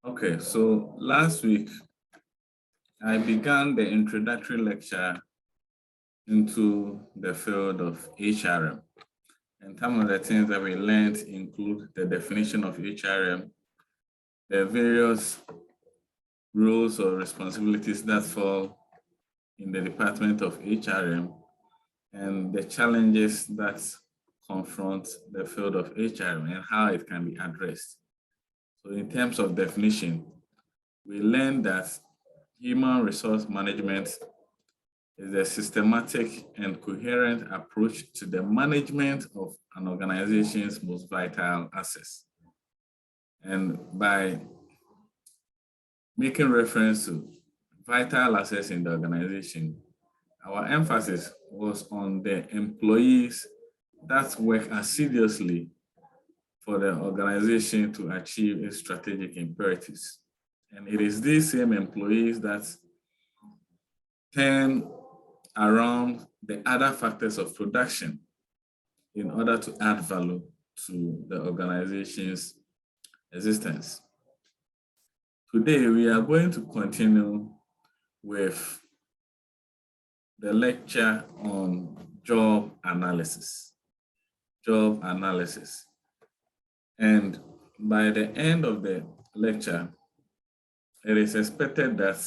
Okay, so last week, I began the introductory lecture into the field of HRM. And some of the things that we learned include the definition of HRM, the various roles or responsibilities that fall in the department of HRM, and the challenges that confront the field of HRM and how it can be addressed. So in terms of definition, we learned that human resource management is a systematic and coherent approach to the management of an organization's most vital assets. And by making reference to vital assets in the organization, our emphasis was on the employees that work assiduously for the organization to achieve its strategic imperatives. And it is these same employees that turn around the other factors of production in order to add value to the organization's existence. Today, we are going to continue with the lecture on job analysis. Job analysis. And by the end of the lecture, it is expected that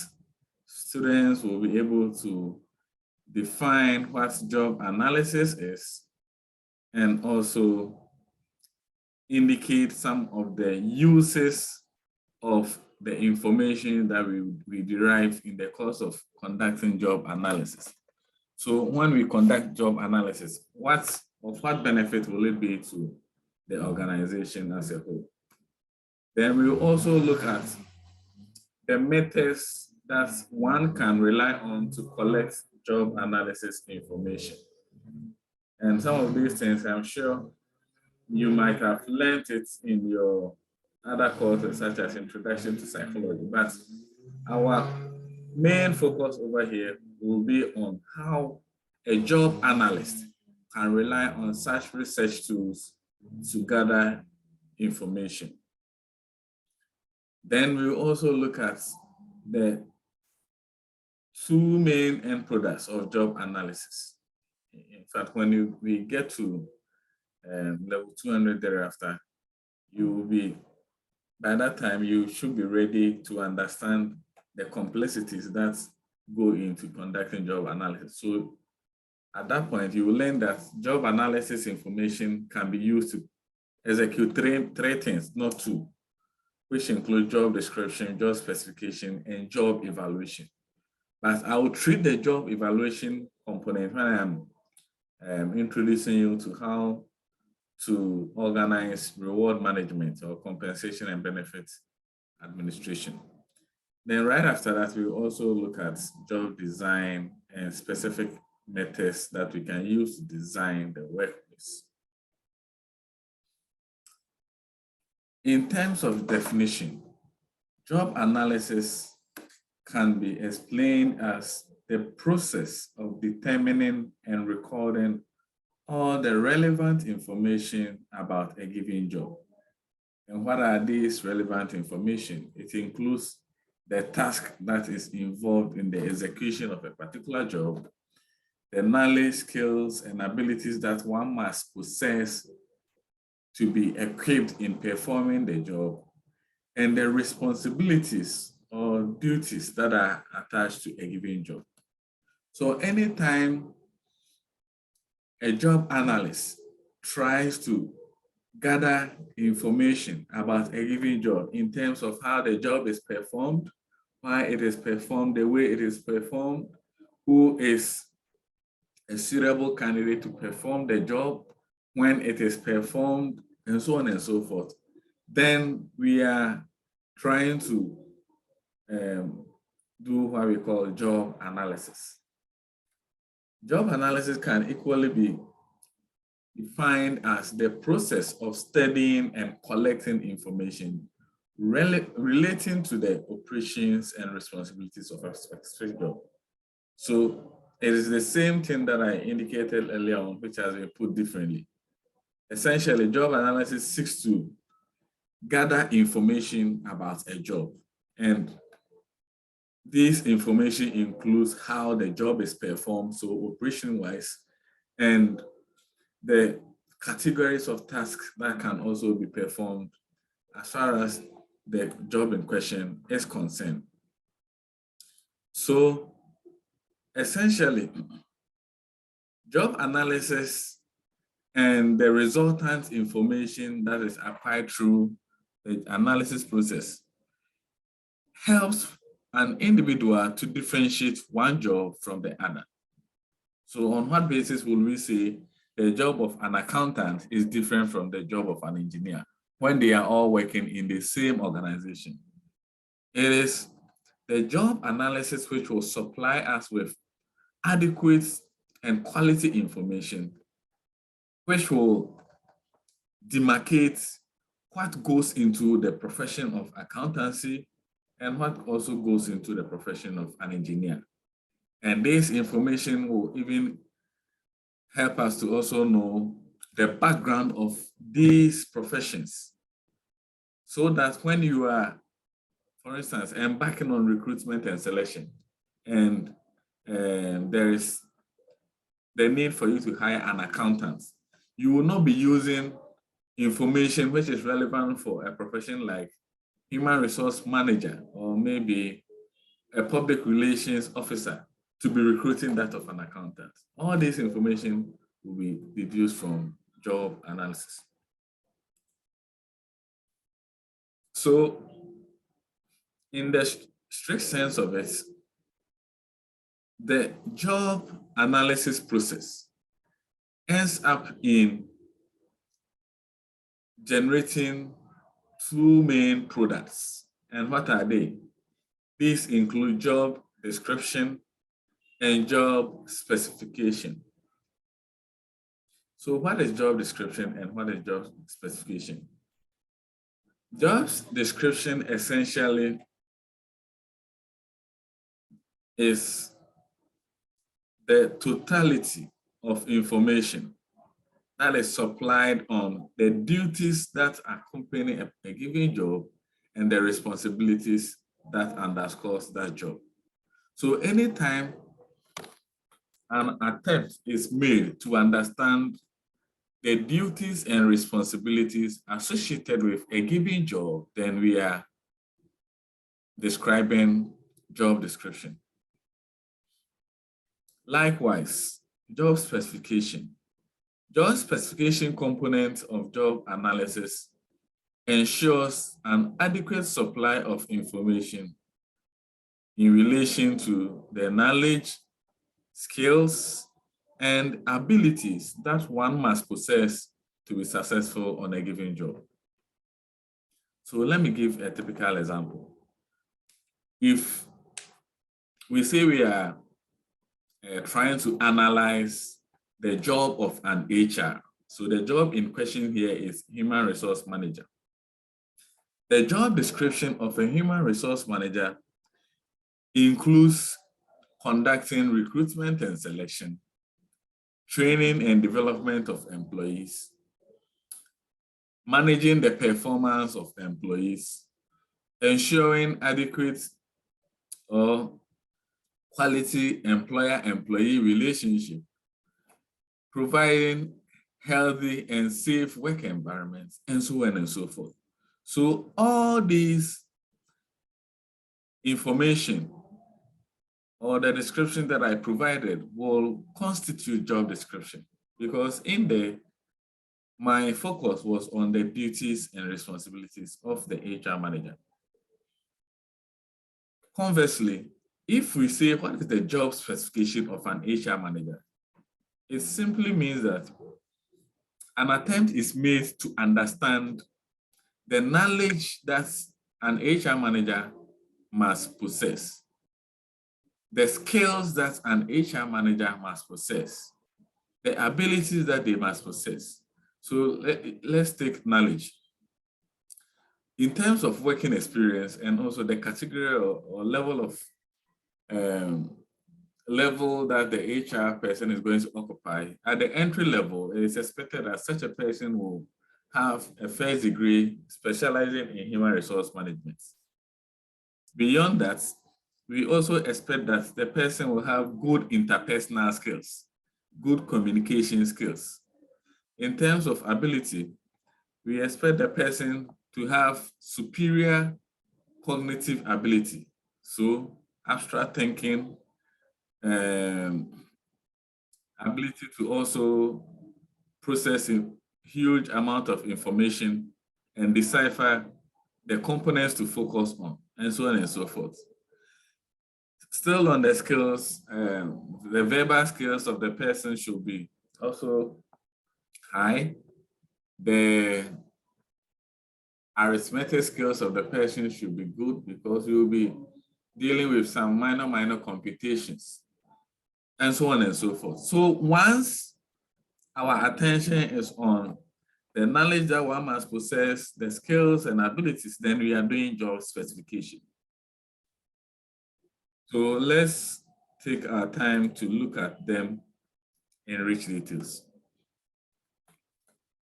students will be able to define what job analysis is and also indicate some of the uses of the information that we derive in the course of conducting job analysis. So when we conduct job analysis, what benefit will it be to the organization as a whole? Then we will also look at the methods that one can rely on to collect job analysis information. And some of these things, I'm sure you might have learned it in your other courses, such as Introduction to Psychology, but our main focus over here will be on how a job analyst can rely on such research tools to gather information. Then we will also look at the two main end products of job analysis. In fact, when we get to level 200 thereafter, you will be, by that time, you should be ready to understand the complexities that go into conducting job analysis. So at that point, you will learn that job analysis information can be used to execute three things, not two, which include job description, job specification, and job evaluation. But I will treat the job evaluation component when I'm introducing you to how to organize reward management or compensation and benefits administration. Then right after that, we will also look at job design and specific methods that we can use to design the workplace. In terms of definition, job analysis can be explained as the process of determining and recording all the relevant information about a given job. And what are these relevant information? It includes the task that is involved in the execution of a particular job, the knowledge, skills, and abilities that one must possess to be equipped in performing the job, and the responsibilities or duties that are attached to a given job. So anytime a job analyst tries to gather information about a given job in terms of how the job is performed, why it is performed the way it is performed, who is a suitable candidate to perform the job, when it is performed, and so on and so forth, then we are trying to do what we call job analysis. Job analysis can equally be defined as the process of studying and collecting information relating to the operations and responsibilities of a specific job. So it is the same thing that I indicated earlier on, which has been put differently. Essentially, job analysis seeks to gather information about a job. And this information includes how the job is performed, so operation-wise, and the categories of tasks that can also be performed as far as the job in question is concerned. So essentially, job analysis and the resultant information that is acquired through the analysis process helps an individual to differentiate one job from the other. So on what basis will we say the job of an accountant is different from the job of an engineer when they are all working in the same organization? It is the job analysis which will supply us with adequate and quality information, which will demarcate what goes into the profession of accountancy and what also goes into the profession of an engineer. And this information will even help us to also know the background of these professions, so that when you are, for instance, embarking on recruitment and selection, and there is the need for you to hire an accountant, you will not be using information which is relevant for a profession like human resource manager or maybe a public relations officer to be recruiting that of an accountant. All this information will be deduced from job analysis. So in the strict sense of it, the job analysis process ends up in generating two main products. And what are they? These include job description and job specification. So what is job description and what is job specification? Job description essentially is the totality of information that is supplied on the duties that accompany a given job and the responsibilities that underscores that job. So anytime an attempt is made to understand the duties and responsibilities associated with a given job, then we are describing job description. Likewise, job specification. Job specification component of job analysis ensures an adequate supply of information in relation to the knowledge, skills, and abilities that one must possess to be successful on a given job. So let me give a typical example. If we say we are trying to analyze the job of an HR, so the job in question here is human resource manager. The job description of a human resource manager includes conducting recruitment and selection, training and development of employees, managing the performance of employees, ensuring adequate or quality employer-employee relationship, providing healthy and safe work environments, and so on and so forth. So all these information or the description that I provided will constitute job description, because in there, my focus was on the duties and responsibilities of the HR manager. Conversely, if we say what is the job specification of an HR manager, it simply means that an attempt is made to understand the knowledge that an HR manager must possess, the skills that an HR manager must possess, the abilities that they must possess. So let's take knowledge. In terms of working experience and also the category or level of level that the HR person is going to occupy. At the entry level, it is expected that such a person will have a first degree specializing in human resource management. Beyond that, we also expect that the person will have good interpersonal skills, good communication skills. In terms of ability, we expect the person to have superior cognitive ability. So abstract thinking, ability to also process a huge amount of information and decipher the components to focus on, and so on and so forth. Still on the skills, the verbal skills of the person should be also high. The arithmetic skills of the person should be good because we will be dealing with some minor computations, and so on and so forth. So once our attention is on the knowledge that one must possess, the skills and abilities, then we are doing job specification. So let's take our time to look at them in rich details.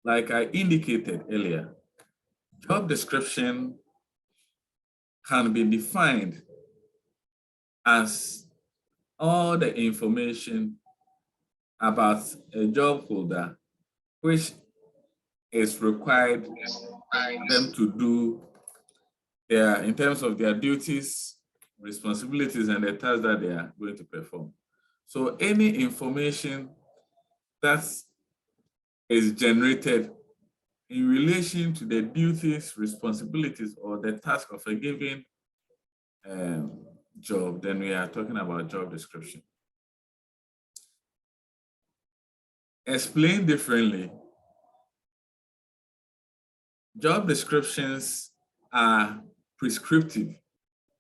Like I indicated earlier, job description can be defined as all the information about a job holder which is required them to do in terms of their duties, responsibilities, and the tasks that they are going to perform. So any information that is generated in relation to the duties, responsibilities, or the task of a given job, then we are talking about job description. Explained differently, job descriptions are prescriptive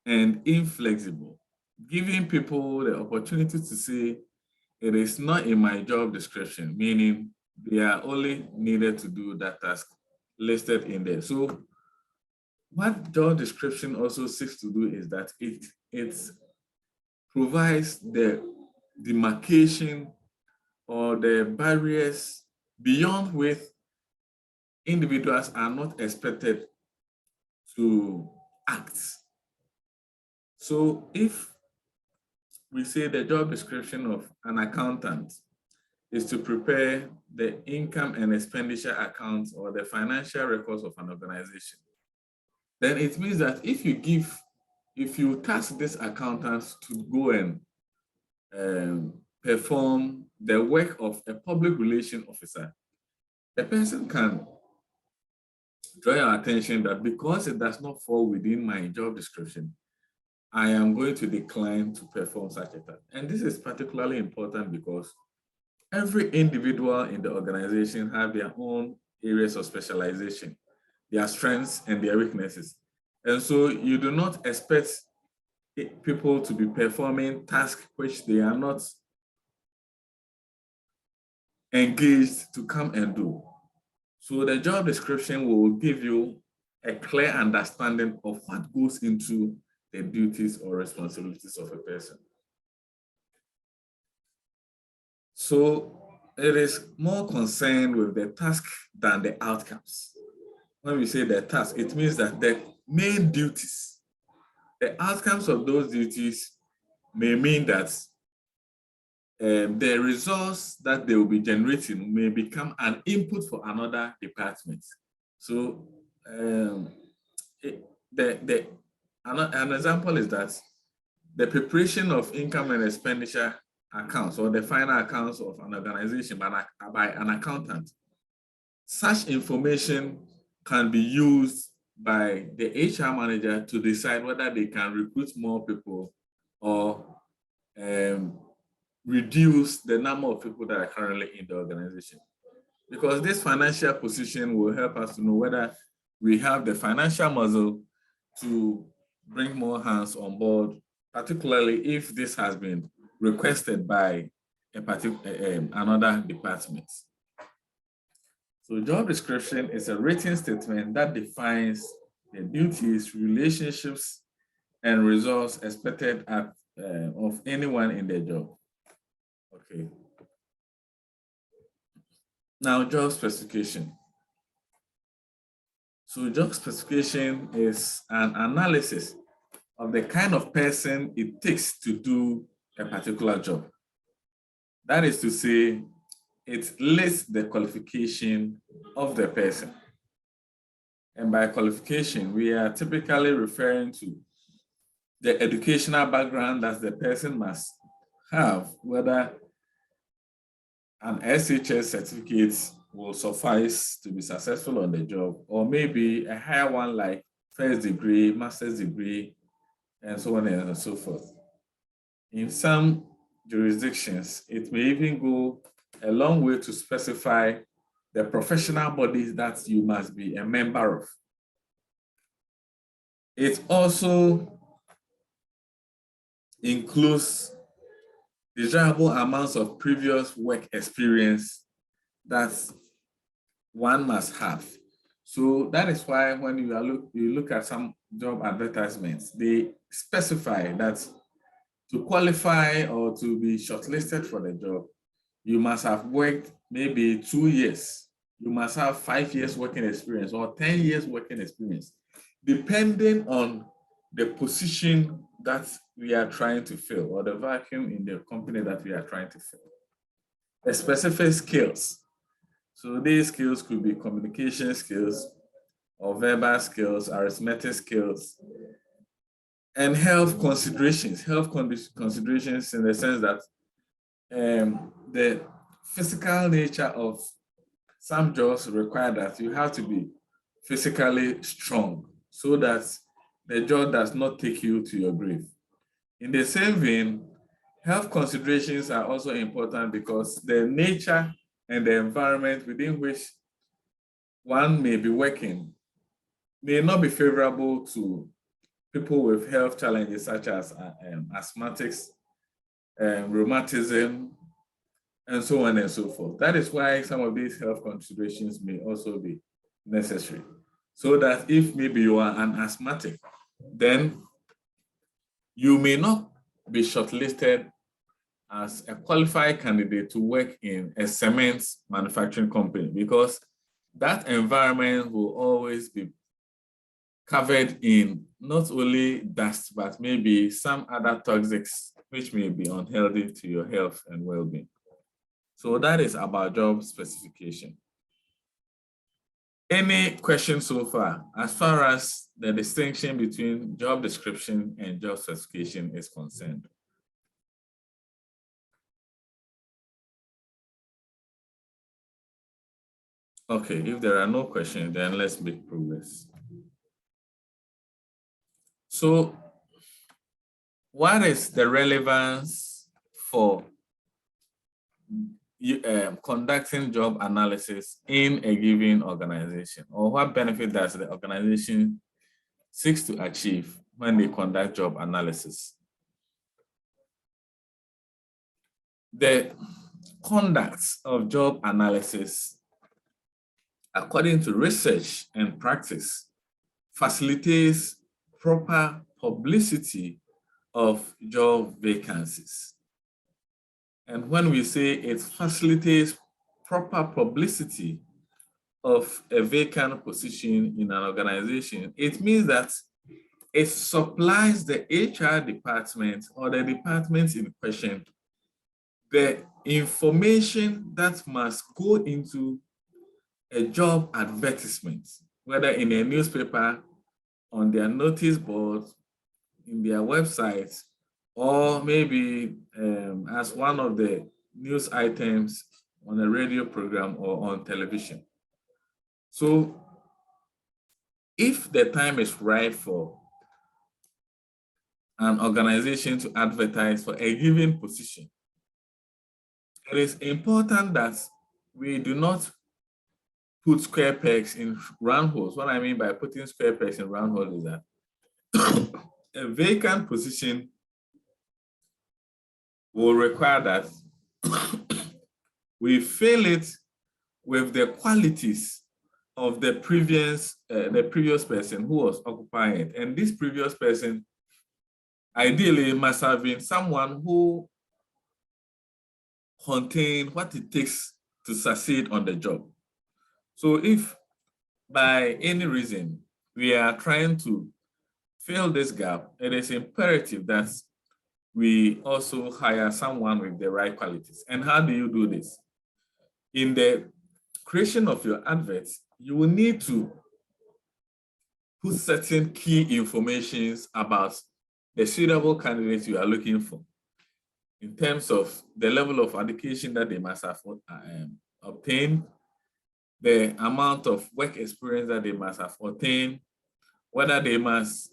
and inflexible, giving people the opportunity to say, it is not in my job description, meaning they are only needed to do that task listed in there. So what job description also seeks to do is that it provides the demarcation or the barriers beyond which individuals are not expected to act. So if we say the job description of an accountant is to prepare the income and expenditure accounts or the financial records of an organization, then it means that if you task this accountant to go and perform the work of a public relation officer, the person can draw your attention that because it does not fall within my job description, I am going to decline to perform such a task. And this is particularly important because every individual in the organization have their own areas of specialization, their strengths and their weaknesses. And so you do not expect people to be performing tasks which they are not engaged to come and do. So the job description will give you a clear understanding of what goes into the duties or responsibilities of a person. So it is more concerned with the task than the outcomes. When we say the task, it means that the main duties, the outcomes of those duties may mean that the results that they will be generating may become an input for another department. So an example is that the preparation of income and expenditure accounts or the final accounts of an organization by an accountant. Such information can be used by the HR manager to decide whether they can recruit more people or reduce the number of people that are currently in the organization. Because this financial position will help us to know whether we have the financial muscle to bring more hands on board, particularly if this has been requested by another department. So job description is a written statement that defines the duties, relationships, and results expected at of anyone in the job. Okay. Now, job specification. So job specification is an analysis of the kind of person it takes to do a particular job. That is to say, it lists the qualification of the person. And by qualification, we are typically referring to the educational background that the person must have, whether an SHS certificate will suffice to be successful on the job, or maybe a higher one like first degree, master's degree, and so on and so forth. In some jurisdictions, it may even go a long way to specify the professional bodies that you must be a member of. It also includes desirable amounts of previous work experience that one must have. So that is why when you look at some job advertisements, they specify that to qualify or to be shortlisted for the job, you must have worked maybe 2 years. You must have 5 years working experience or 10 years working experience, depending on the position that we are trying to fill or the vacuum in the company that we are trying to fill. The specific skills. So these skills could be communication skills or verbal skills, arithmetic skills, and health considerations. Health considerations in the sense that the physical nature of some jobs require that you have to be physically strong so that the job does not take you to your grave. In the same vein, health considerations are also important because the nature and the environment within which one may be working may not be favorable to people with health challenges such as asthmatics, rheumatism, and so on and so forth. That is why some of these health considerations may also be necessary. So that if maybe you are an asthmatic, then you may not be shortlisted as a qualified candidate to work in a cement manufacturing company because that environment will always be covered in not only dust, but maybe some other toxics which may be unhealthy to your health and well-being. So that is about job specification. Any questions so far as the distinction between job description and job specification is concerned? Okay, if there are no questions, then let's make progress. So what is the relevance for conducting job analysis in a given organization, or what benefit does the organization seeks to achieve when they conduct job analysis? The conduct of job analysis, according to research and practice, facilitates proper publicity of job vacancies. And when we say it facilitates proper publicity of a vacant position in an organization, it means that it supplies the HR department or the department in question the information that must go into a job advertisement, whether in a newspaper, on their notice board, in their website, or maybe as one of the news items on a radio program or on television. So if the time is right for an organization to advertise for a given position, it is important that we do not put square pegs in round holes. What I mean by putting square pegs in round holes is that a vacant position will require that we fill it with the qualities of the previous person who was occupying it. And this previous person, ideally, it must have been someone who contained what it takes to succeed on the job. So if by any reason we are trying to fill this gap, it is imperative that we also hire someone with the right qualities. And how do you do this? In the creation of your adverts, you will need to put certain key informations about the suitable candidates you are looking for in terms of the level of education that they must have obtained, the amount of work experience that they must have obtained, whether they must,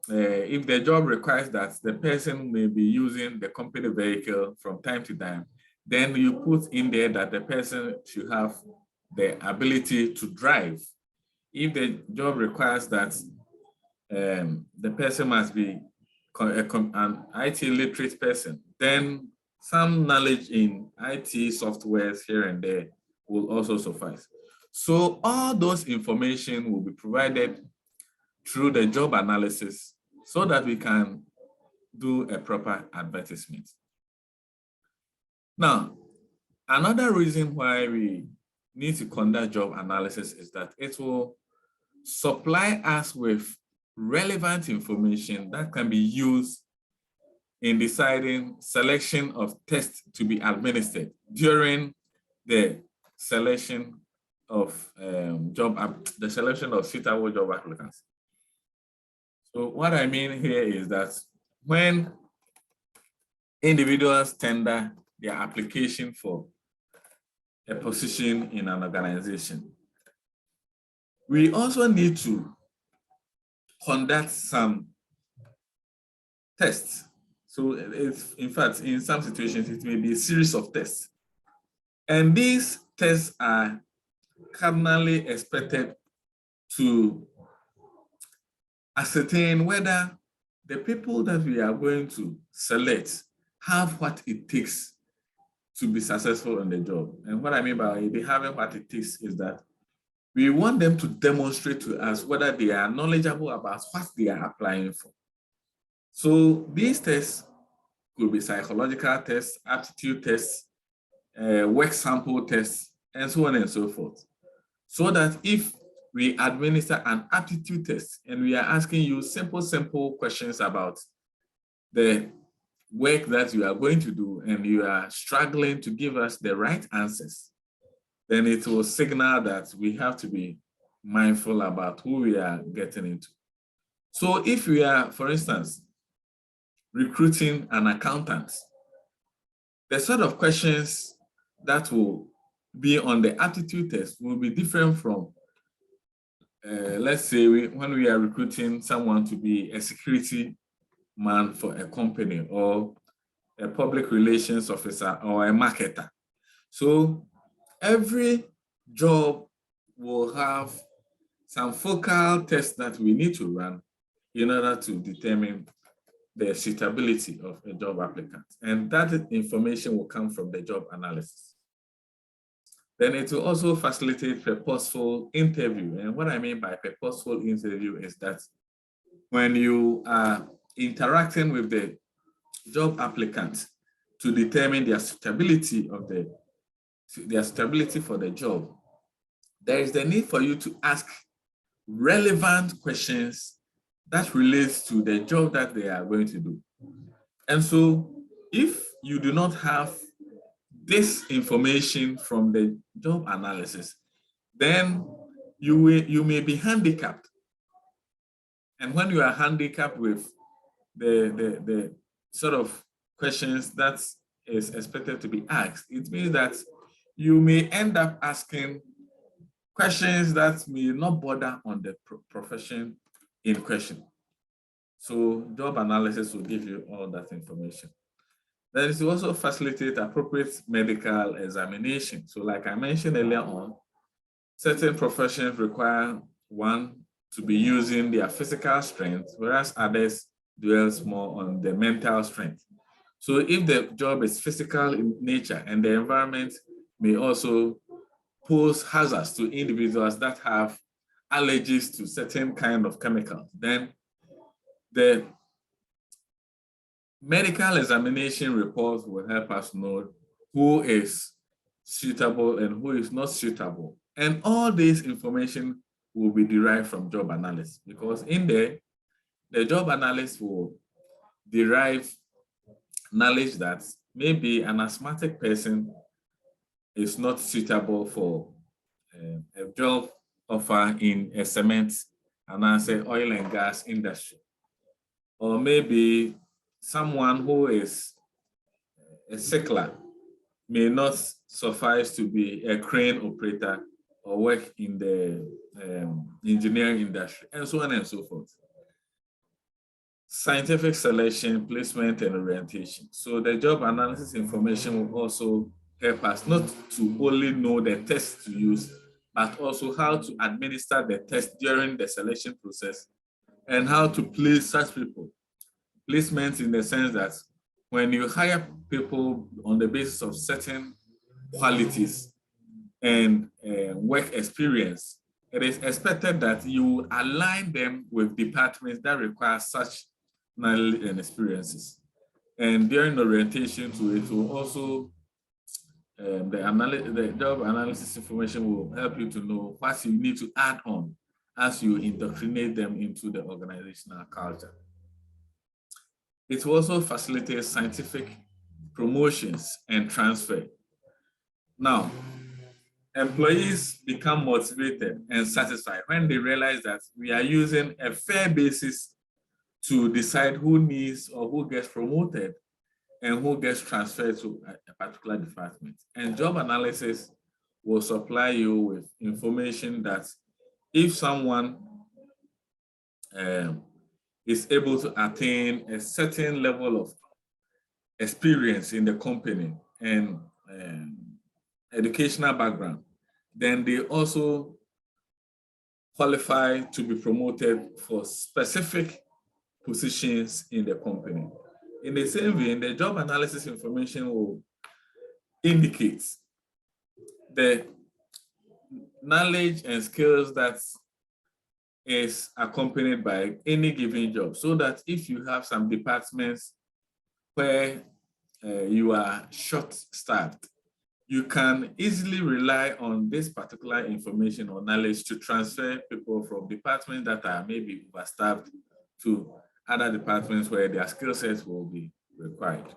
if the job requires that the person may be using the company vehicle from time to time, then you put in there that the person should have the ability to drive. If the job requires that the person must be an IT literate person, then some knowledge in IT softwares here and there will also suffice. So all those information will be provided through the job analysis so that we can do a proper advertisement. Now, another reason why we need to conduct job analysis is that it will supply us with relevant information that can be used in deciding selection of tests to be administered during the selection of the selection of suitable job applicants. So what I mean here is that when individuals tender their application for a position in an organization, we also need to conduct some tests. So it's, in fact, in some situations, it may be a series of tests. And these tests are cardinally expected to ascertain whether the people that we are going to select have what it takes to be successful in the job. And what I mean by having what it takes is that we want them to demonstrate to us whether they are knowledgeable about what they are applying for. So these tests could be psychological tests, aptitude tests, work sample tests, and so on and so forth. So that if we administer an aptitude test and we are asking you simple questions about the work that you are going to do and you are struggling to give us the right answers, then it will signal that we have to be mindful about who we are getting into. So if we are, for instance, recruiting an accountant, the sort of questions that will be on the aptitude test will be different from, let's say, when we are recruiting someone to be a security man for a company or a public relations officer or a marketer. So every job will have some focal tests that we need to run in order to determine the suitability of a job applicant. And that information will come from the job analysis. Then it will also facilitate purposeful interview. And what I mean by purposeful interview is that when you are interacting with the job applicant to determine their suitability for the job, there is the need for you to ask relevant questions that relates to the job that they are going to do. And so if you do not have this information from the job analysis, then you may be handicapped. And when you are handicapped with the sort of questions that is expected to be asked, it means that you may end up asking questions that may not border on the profession in question. So job analysis will give you all that information. Then it will also facilitate appropriate medical examination. So like I mentioned earlier on, certain professions require one to be using their physical strength, whereas others dwells more on the mental strength. So if the job is physical in nature and the environment may also pose hazards to individuals that have allergies to certain kind of chemicals, then the medical examination reports will help us know who is suitable and who is not suitable. And all this information will be derived from job analysis, because in there, the job analyst will derive knowledge that maybe an asthmatic person is not suitable for a job offer in a cement and I say oil and gas industry. Or maybe someone who is a sickler may not suffice to be a crane operator or work in the engineering industry, and so on and so forth. Scientific selection, placement, and orientation. So the job analysis information will also help us not to only know the test to use, but also how to administer the test during the selection process and how to place such people. Placement in the sense that when you hire people on the basis of certain qualities and work experience, it is expected that you align them with departments that require such knowledge and experiences. And during orientation to it will also, the job analysis information will help you to know what you need to add on as you indoctrinate them into the organizational culture. It will also facilitate scientific promotions and transfer. Now, employees become motivated and satisfied when they realize that we are using a fair basis to decide who needs or who gets promoted and who gets transferred to a particular department. And job analysis will supply you with information that if someone is able to attain a certain level of experience in the company and educational background, then they also qualify to be promoted for specific positions in the company. In the same vein, the job analysis information will indicate the knowledge and skills that is accompanied by any given job, so that if you have some departments where you are short-staffed, you can easily rely on this particular information or knowledge to transfer people from departments that are maybe overstaffed to other departments where their skill sets will be required.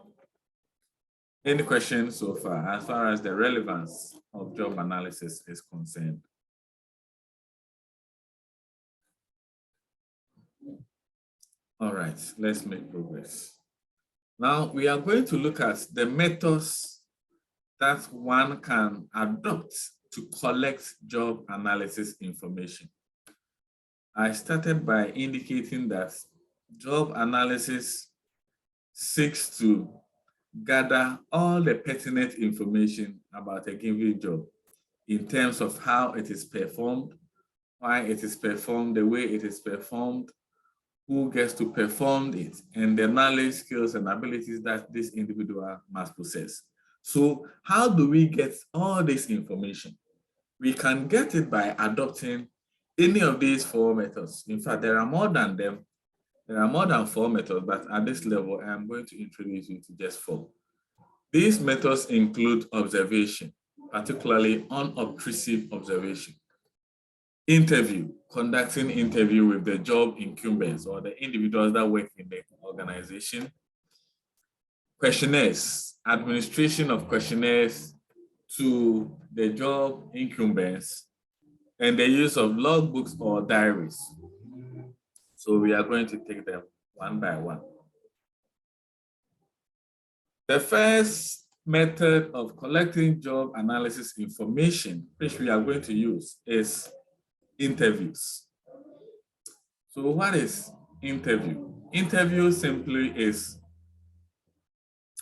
Any questions so far as the relevance of job analysis is concerned? All right, let's make progress. Now we are going to look at the methods that one can adopt to collect job analysis information. I started by indicating that job analysis seeks to gather all the pertinent information about a given job in terms of how it is performed, why it is performed, the way it is performed, who gets to perform it, and the knowledge, skills, and abilities that this individual must possess. So how do we get all this information? We can get it by adopting any of these 4 methods. In fact, there are more than them. There are more than 4 methods, but at this level, I am going to introduce you to just 4. These methods include observation, particularly unobtrusive observation. Interview, conducting interview with the job incumbents or the individuals that work in the organization. Questionnaires, administration of questionnaires to the job incumbents, and the use of logbooks or diaries. So we are going to take them one by one. The first method of collecting job analysis information, which we are going to use, is interviews. So what is interview? Interview simply is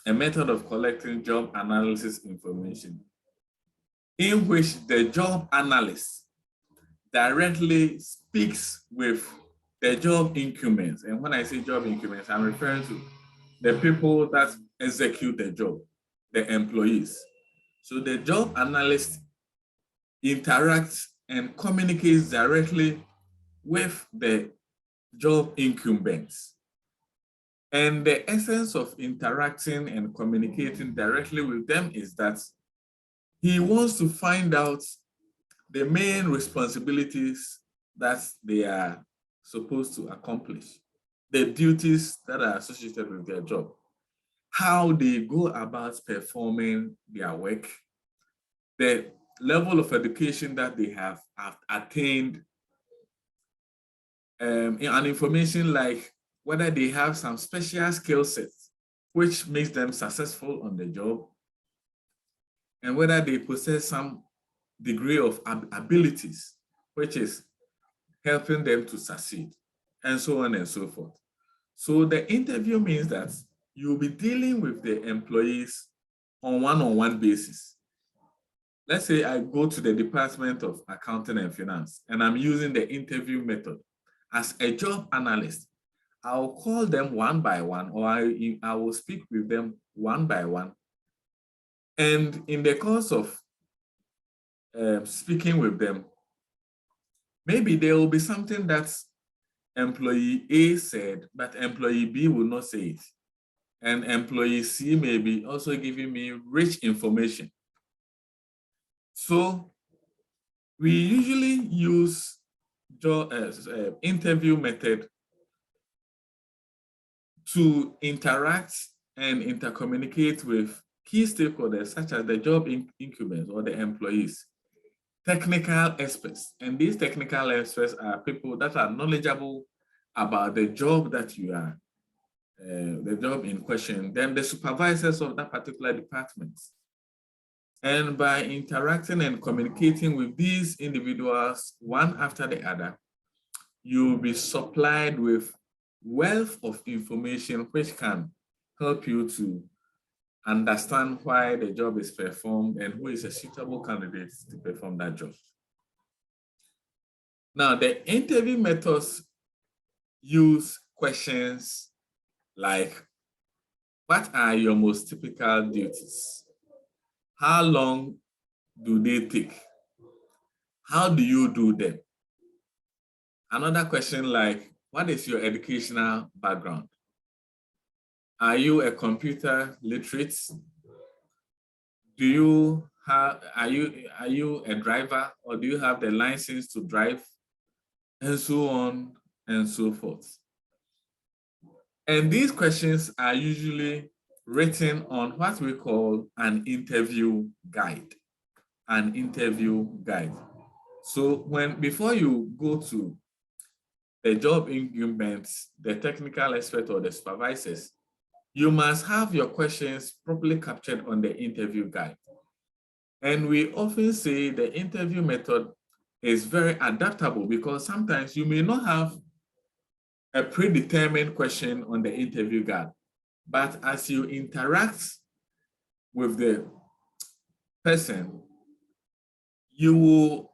a method of collecting job analysis information in which the job analyst directly speaks with the job incumbents. And when I say job incumbents, I'm referring to the people that execute the job, the employees. So the job analyst interacts and communicates directly with the job incumbents. And the essence of interacting and communicating directly with them is that he wants to find out the main responsibilities that they are supposed to accomplish, the duties that are associated with their job, how they go about performing their work, the level of education that they have attained, and information like whether they have some special skill sets which makes them successful on the job, and whether they possess some degree of abilities which is helping them to succeed, and so on and so forth. So the interview means that you'll be dealing with the employees on one-on-one basis. Let's say I go to the Department of Accounting and Finance, and I'm using the interview method. As a job analyst, I'll call them one by one, or I will speak with them one by one. And in the course of speaking with them, maybe there will be something that employee A said, but employee B will not say it. And employee C may be also giving me rich information. So we usually use interview method to interact and intercommunicate with key stakeholders such as the job incumbents or the employees, technical experts. And these technical experts are people that are knowledgeable about the job that you are, the job in question, then the supervisors of that particular department. And by interacting and communicating with these individuals, one after the other, you'll be supplied with wealth of information which can help you to understand why the job is performed and who is a suitable candidate to perform that job. Now, the interview methods use questions like, what are your most typical duties? How long do they take? How do you do them? Another question like, what is your educational background? Are you a computer literate? Are you a driver, or do you have the license to drive? And so on and so forth. And these questions are usually written on what we call an interview guide. An interview guide. So before you go to the job incumbents, the technical expert or the supervisors, you must have your questions properly captured on the interview guide. And we often say the interview method is very adaptable because sometimes you may not have a predetermined question on the interview guide, but as you interact with the person, you will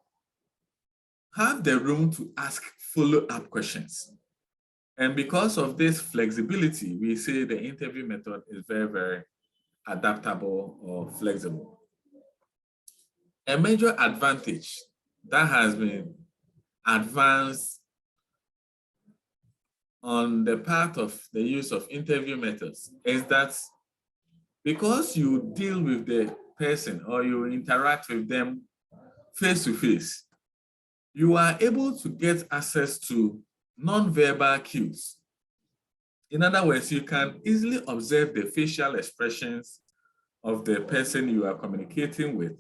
have the room to ask follow-up questions. And because of this flexibility, we say the interview method is very, very adaptable or flexible. A major advantage that has been advanced on the part of the use of interview methods is that because you deal with the person or you interact with them face to face, you are able to get access to non-verbal cues. In other words, you can easily observe the facial expressions of the person you are communicating with.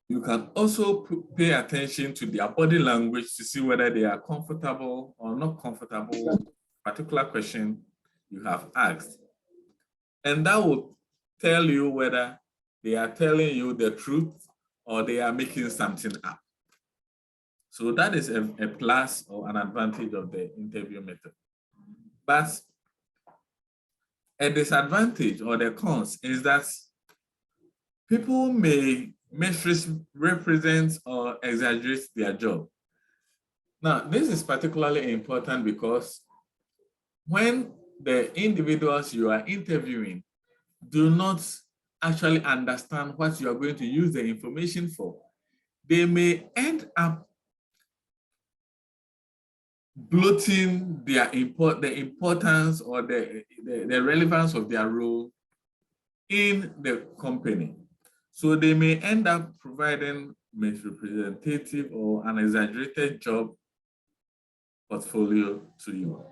You can also pay attention to their body language to see whether they are comfortable or not comfortable with a particular question you have asked. And that will tell you whether they are telling you the truth or they are making something up. So that is a plus or an advantage of the interview method. But a disadvantage or the cons is that people may misrepresent or exaggerate their job. Now, this is particularly important because when the individuals you are interviewing do not actually understand what you are going to use the information for, they may end up bloating the importance or the relevance of their role in the company. So they may end up providing misrepresentative or an exaggerated job portfolio to you.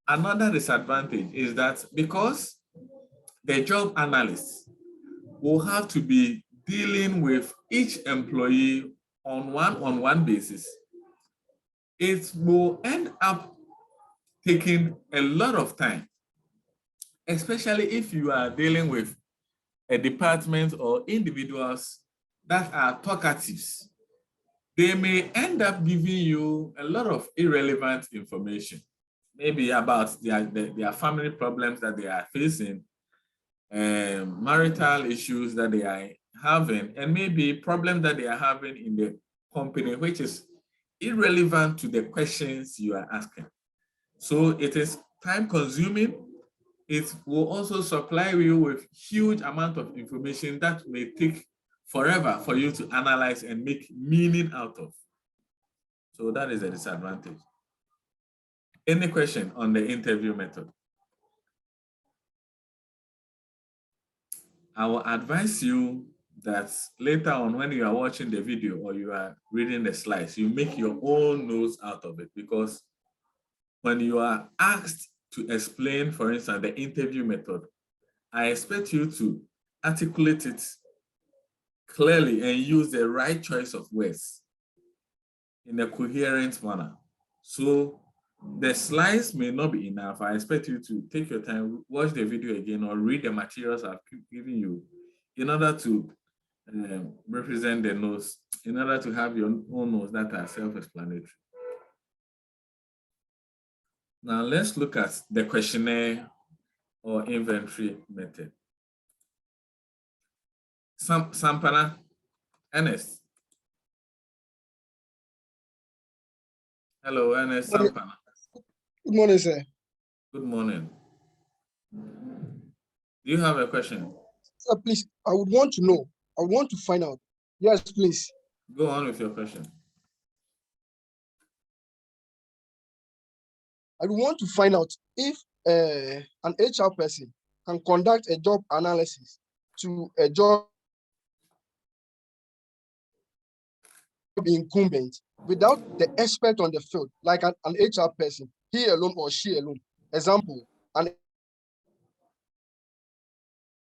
Another disadvantage is that because the job analyst will have to be dealing with each employee on one-on-one basis, it will end up taking a lot of time, especially if you are dealing with a department or individuals that are talkatives. They may end up giving you a lot of irrelevant information, maybe about their family problems that they are facing, marital issues that they are having, and maybe problems that they are having in the company, which is irrelevant to the questions you are asking. So it is time consuming. It will also supply you with huge amount of information that may take forever for you to analyze and make meaning out of. So that is a disadvantage. Any question on the interview method? I will advise you that later on when you are watching the video or you are reading the slides, you make your own notes out of it, because when you are asked to explain, for instance, the interview method, I expect you to articulate it clearly and use the right choice of words in a coherent manner. So the slides may not be enough. I expect you to take your time, watch the video again, or read the materials I've given you in order to represent the notes, in order to have your own notes that are self-explanatory. Now let's look at the questionnaire or inventory method. Sampana, Ernest. Hello, Ernest Sampana. Good morning, sir. Good morning. Do you have a question? Sir, please, I would want to know. I want to find out. Yes, please. Go on with your question. I would want to find out if an HR person can conduct a job analysis to a job incumbent without the expert on the field, like an HR person, he alone or she alone. Example, an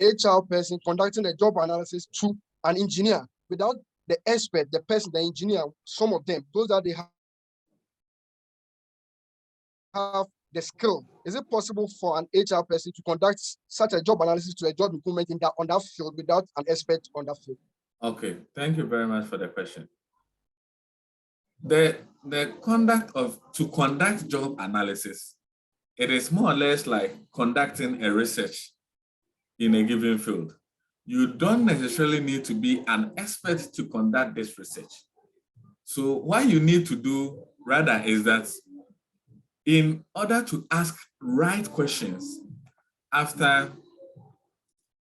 HR person conducting a job analysis to an engineer without the expert, the person, the engineer, some of them, those that they have the skill. Is it possible for an HR person to conduct such a job analysis to a job improvement in that on that field without an expert on that field? Okay, thank you very much for the question. The conduct to conduct job analysis, it is more or less like conducting a research in a given field. You don't necessarily need to be an expert to conduct this research. So what you need to do rather is that in order to ask right questions after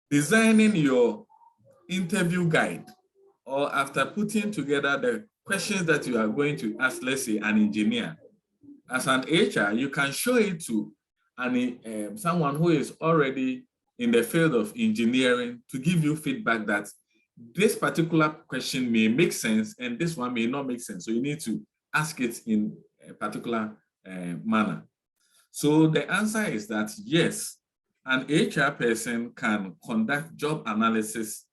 designing your interview guide, or after putting together the questions that you are going to ask, let's say, an engineer, as an HR, you can show it to someone who is already in the field of engineering to give you feedback that this particular question may make sense and this one may not make sense. So you need to ask it in a particular manner. So the answer is that yes, an HR person can conduct job analysis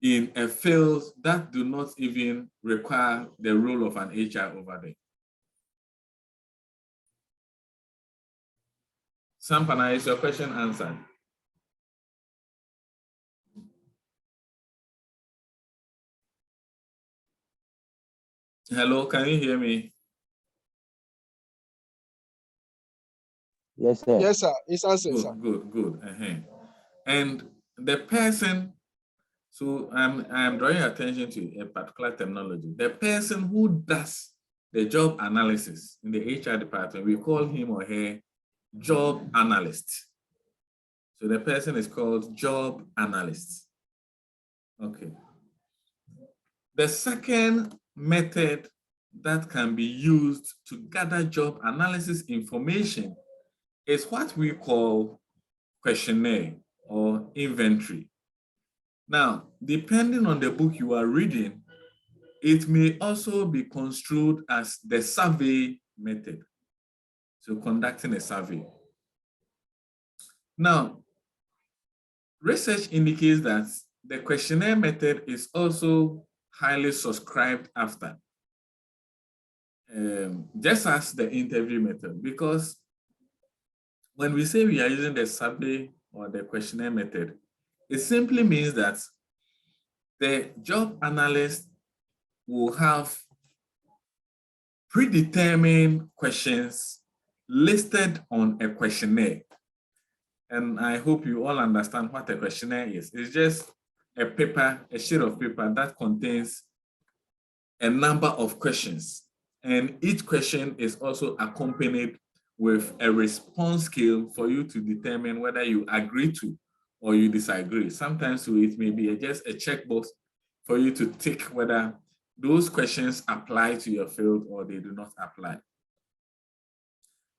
in a field that do not even require the role of an HR over there. Sampana, is your question answered? Hello, can you hear me? Yes, sir. Yes, sir. It's answered, good, sir. Good. And the person, so I'm drawing attention to a particular terminology. The person who does the job analysis in the HR department, we call him or her job analyst. So the person is called job analyst. Okay. The second method that can be used to gather job analysis information is what we call questionnaire or inventory. Now, depending on the book you are reading, it may also be construed as the survey method. So conducting a survey. Now, research indicates that the questionnaire method is also highly subscribed after, just as the interview method, because when we say we are using the survey or the questionnaire method, it simply means that the job analyst will have predetermined questions listed on a questionnaire. And I hope you all understand what a questionnaire is. It's just a paper, a sheet of paper that contains a number of questions. And each question is also accompanied with a response scale for you to determine whether you agree to or you disagree. Sometimes it may be just a checkbox for you to tick whether those questions apply to your field or they do not apply.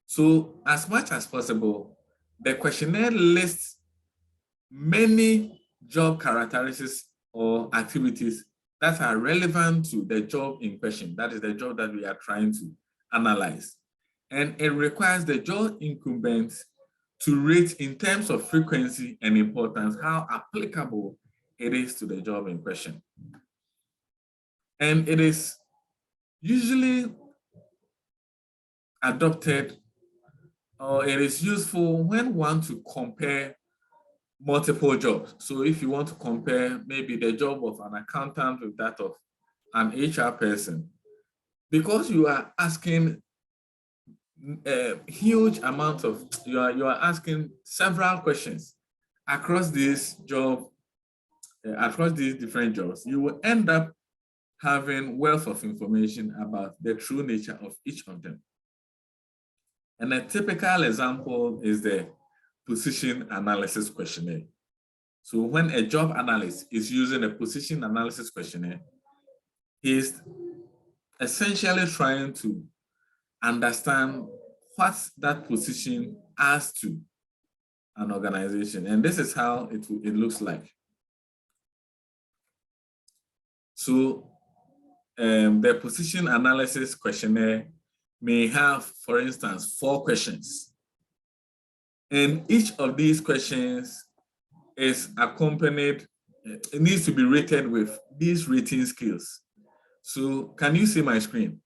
So as much as possible, the questionnaire lists many job characteristics or activities that are relevant to the job in question. That is the job that we are trying to analyze. And it requires the job incumbents to rate in terms of frequency and importance how applicable it is to the job in question. And it is usually adopted, or it is useful when one to compare multiple jobs. So if you want to compare maybe the job of an accountant with that of an HR person, because you are asking a huge amount of, you are asking several questions across this job, across these different jobs, you will end up having wealth of information about the true nature of each of them. And a typical example is the position analysis questionnaire. So when a job analyst is using a position analysis questionnaire, he's essentially trying to understand what that position adds to an organization. And this is how it looks like. So the position analysis questionnaire may have, for instance, 4 questions. And each of these questions is accompanied, it needs to be rated with these rating skills. So can you see my screen?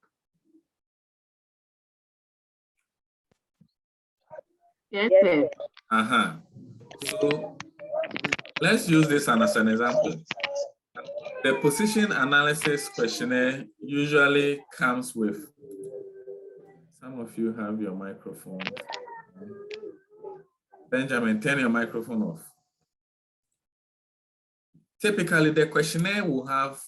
Yes, sir. So let's use this as an example. The position analysis questionnaire usually comes with, some of you have your microphone. Benjamin, turn your microphone off. Typically, the questionnaire will have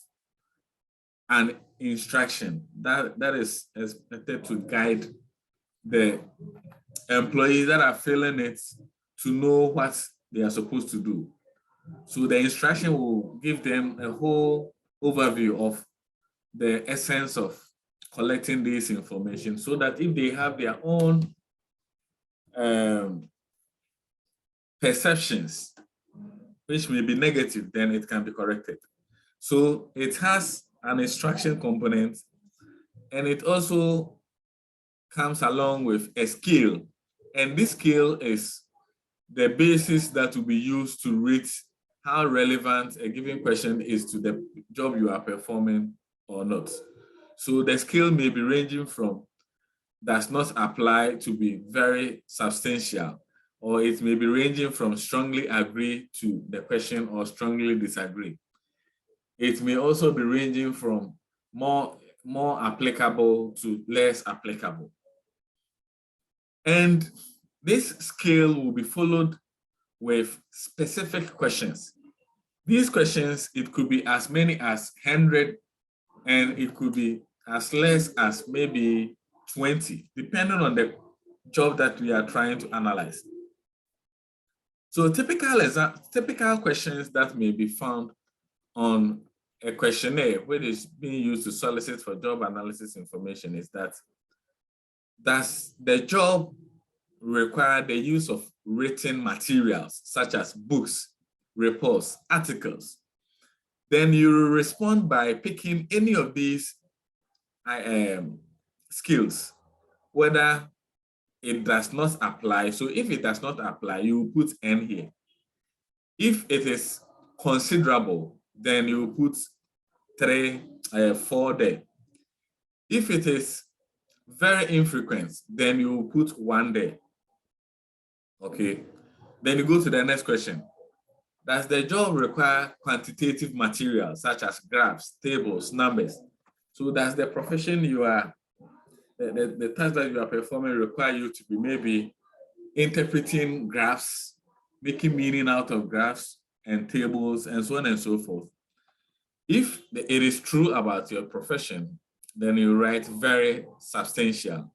an instruction that is expected to guide the employees that are filling it to know what they are supposed to do. So the instruction will give them a whole overview of the essence of collecting this information, so that if they have their own perceptions, which may be negative, then it can be corrected. So it has an instruction component, and it also comes along with a skill. And this skill is the basis that will be used to rate how relevant a given question is to the job you are performing or not. So the skill may be ranging from does not apply to be very substantial, or it may be ranging from strongly agree to the question or strongly disagree. It may also be ranging from more applicable to less applicable. And this scale will be followed with specific questions. These questions, it could be as many as 100, and it could be as less as maybe 20, depending on the job that we are trying to analyze. So typical questions that may be found on a questionnaire which is being used to solicit for job analysis information is that does the job require the use of written materials such as books, reports, articles? Then you respond by picking any of these skills, whether it does not apply. So if it does not apply, you put N here. If it is considerable, then you put 4 there. If it is very infrequent, then you put 1 there. Okay. Then you go to the next question. Does the job require quantitative materials such as graphs, tables, numbers? So does the profession you are, the task that you are performing require you to be maybe interpreting graphs, making meaning out of graphs and tables and so on and so forth? If it is true about your profession, then you write very substantial.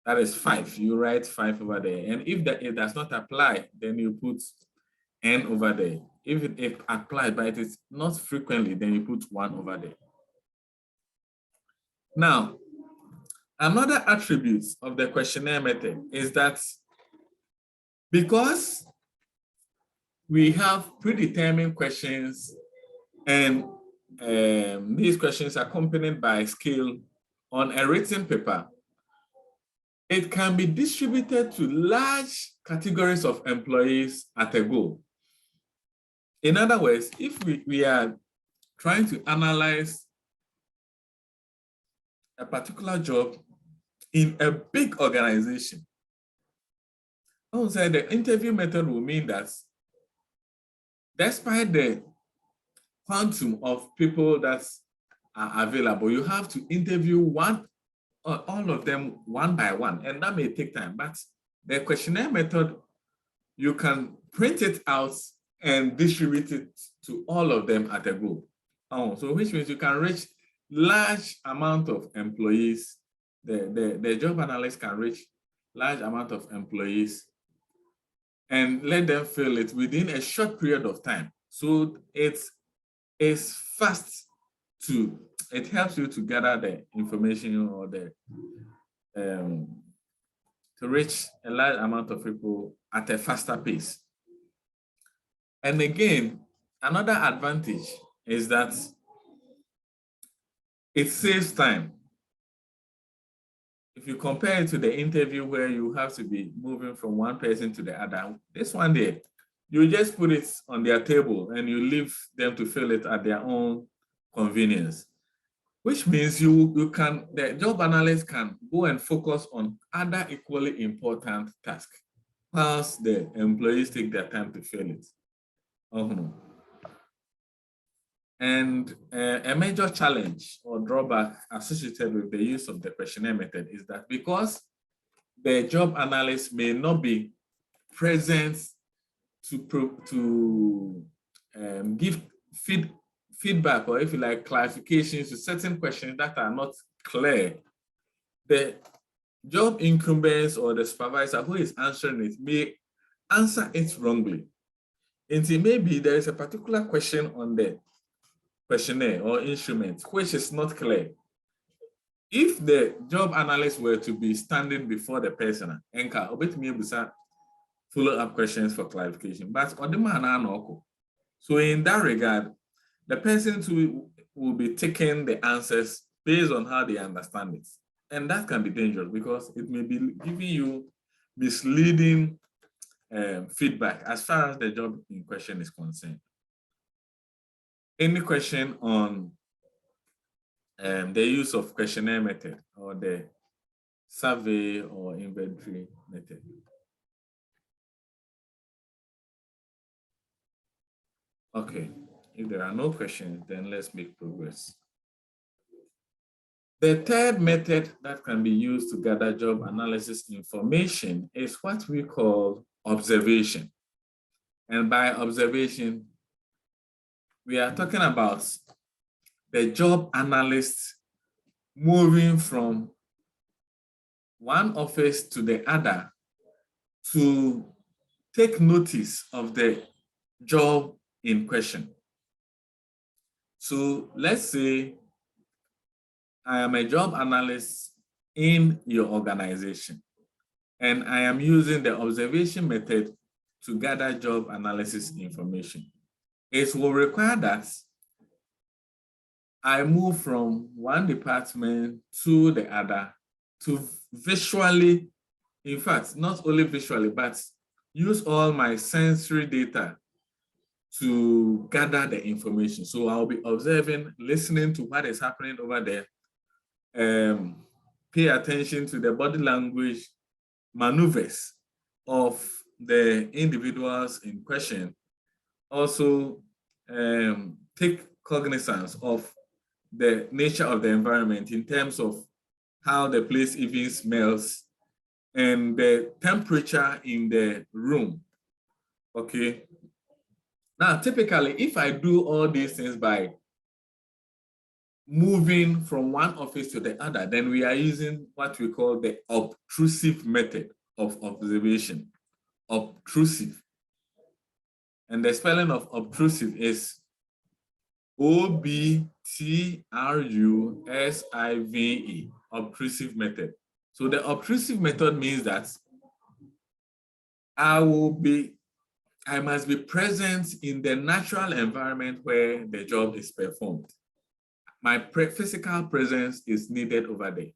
That is 5. You write 5 over there. And if it does not apply, then you put N over there. If it applies, but it is not frequently, then you put 1 over there. Now, another attribute of the questionnaire method is that because we have predetermined questions and these questions are accompanied by a scale on a written paper, it can be distributed to large categories of employees at a go. In other words, if we are trying to analyze a particular job in a big organization, I would say the interview method will mean that despite the quantum of people that are available, you have to interview all of them one by one, and that may take time. But the questionnaire method, you can print it out and distribute it to all of them at a go. So which means you can reach large amount of employees. The job analyst can reach large amount of employees and let them fill it within a short period of time. So it's fast to, it helps you to gather the information or to reach a large amount of people at a faster pace. And again, another advantage is that it saves time. If you compare it to the interview where you have to be moving from one person to the other, this one there, you just put it on their table and you leave them to fill it at their own convenience, which means the job analyst can go and focus on other equally important tasks, whilst the employees take their time to fill it. And a major challenge or drawback associated with the use of the questionnaire method is that because the job analyst may not be present to give feedback, or if you like, clarifications to certain questions that are not clear, the job incumbents or the supervisor who is answering it may answer it wrongly. And maybe there is a particular question on the questionnaire or instrument which is not clear. If the job analyst were to be standing before the person, follow-up questions for clarification, but on the man, so in that regard, the person will be taking the answers based on how they understand it. And that can be dangerous because it may be giving you misleading feedback as far as the job in question is concerned. Any question on the use of questionnaire method or the survey or inventory method? Okay, if there are no questions, then let's make progress. The third method that can be used to gather job analysis information is what we call observation. And by observation, we are talking about the job analyst moving from one office to the other to take notice of the job in question. So let's say I am a job analyst in your organization, and I am using the observation method to gather job analysis information. It will require that I move from one department to the other to visually, in fact, not only visually, but use all my sensory data to gather the information. So I'll be observing, listening to what is happening over there, pay attention to the body language maneuvers of the individuals in question. Also, take cognizance of the nature of the environment in terms of how the place even smells and the temperature in the room. Okay. Now, typically, if I do all these things by moving from one office to the other, then we are using what we call the obtrusive method of observation. Obtrusive. And the spelling of obtrusive is OBTRUSIVE, obtrusive method. So the obtrusive method means that I must be present in the natural environment where the job is performed. My physical presence is needed over there.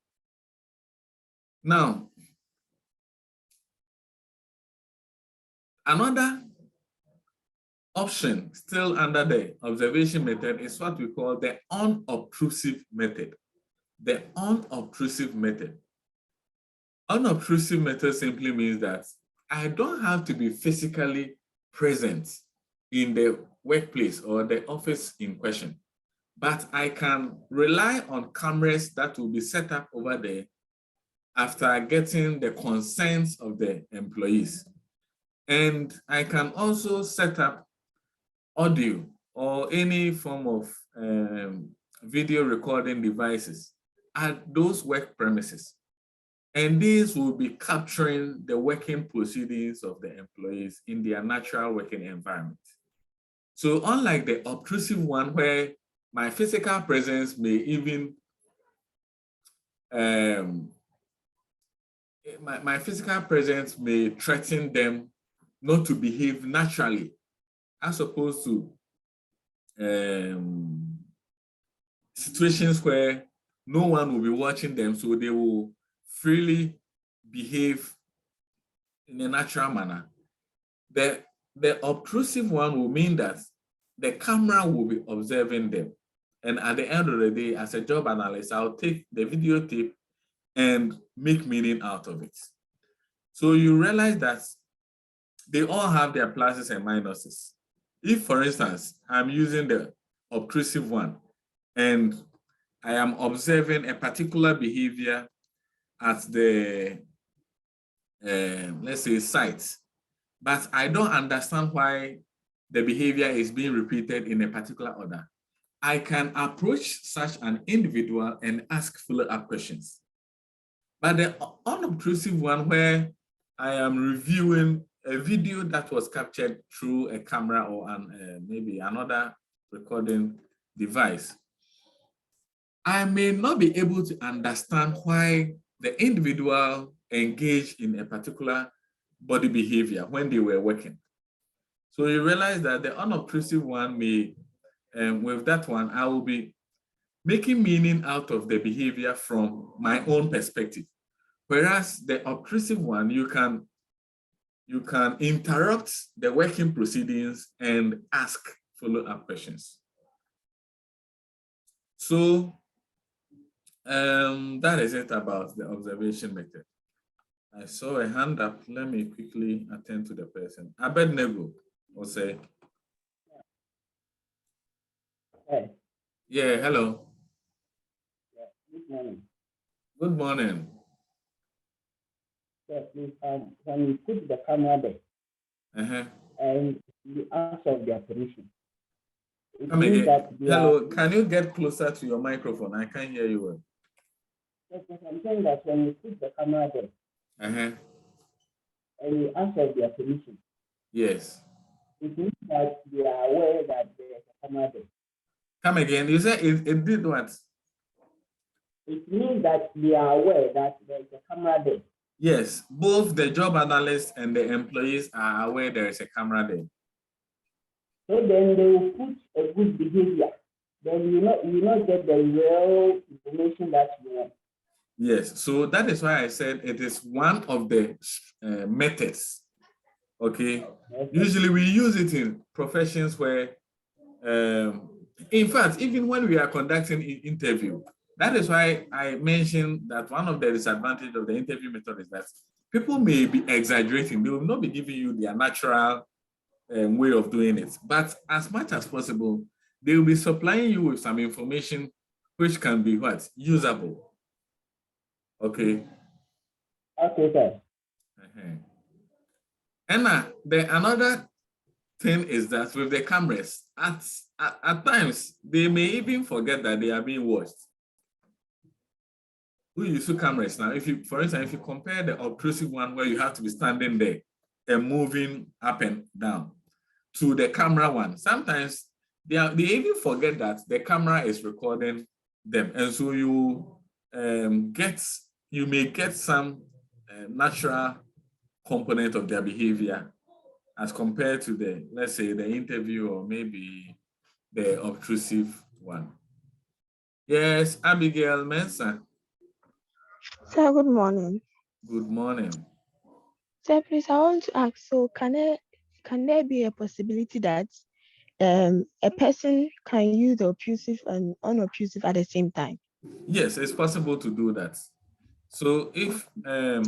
Now, another option still under the observation method is what we call the unobtrusive method. The unobtrusive method. Unobtrusive method simply means that I don't have to be physically present in the workplace or the office in question, but I can rely on cameras that will be set up over there after getting the consent of the employees. And I can also set up audio or any form of video recording devices at those work premises. And these will be capturing the working proceedings of the employees in their natural working environment. So unlike the obtrusive one where my physical presence may even, my physical presence may threaten them not to behave naturally, as opposed to situations where no one will be watching them, so they will freely behave in a natural manner. The obtrusive one will mean that the camera will be observing them. And at the end of the day, as a job analyst, I'll take the videotape and make meaning out of it. So you realize that they all have their pluses and minuses. If, for instance, I'm using the obtrusive one and I am observing a particular behavior at the, let's say, site, but I don't understand why the behavior is being repeated in a particular order, I can approach such an individual and ask follow-up questions. But the unobtrusive one, where I am reviewing a video that was captured through a camera or maybe another recording device, I may not be able to understand why the individual engaged in a particular body behavior when they were working. So you realize that the unobtrusive one may, with that one, I will be making meaning out of the behavior from my own perspective. Whereas the obtrusive one, you can interrupt the working proceedings and ask follow-up questions. So that is it about the observation method. I saw a hand up. Let me quickly attend to the person. Abednego will say. Hey. Yeah, hello. Yeah, good morning. Good morning. Yeah, please, can you put the camera there? And you ask of their permission. Come again. Hello, can you get closer to your microphone? I can't hear you well. Yes, I'm saying that when you put the camera there, and you ask of their permission. Yes. It means that they are aware that there's a camera there. Come again. You said it did what? It means that they are aware that there's a camera there. Yes, both the job analyst and the employees are aware there is a camera there. So then they will put a good behavior. Then you not get the real information that you want. Yes, so that is why I said it is one of the methods. Okay, usually we use it in professions where, in fact, even when we are conducting an interview, that is why I mentioned that one of the disadvantages of the interview method is that people may be exaggerating. They will not be giving you their natural way of doing it. But as much as possible, they will be supplying you with some information which can be what? Usable. Okay. Okay, sir. And another thing is that with the cameras, at times, they may even forget that they are being watched. We use cameras now. For instance, if you compare the obtrusive one where you have to be standing there and moving up and down to the camera one, sometimes they even forget that the camera is recording them. And so you may get some natural component of their behavior as compared to the, let's say, the interview or maybe the obtrusive one. Yes, Abigail Mensah. Sir, good morning. Good morning. Sir, please, I want to ask, so can there be a possibility that a person can use the obtrusive and unobtrusive at the same time? Yes, it's possible to do that. So if,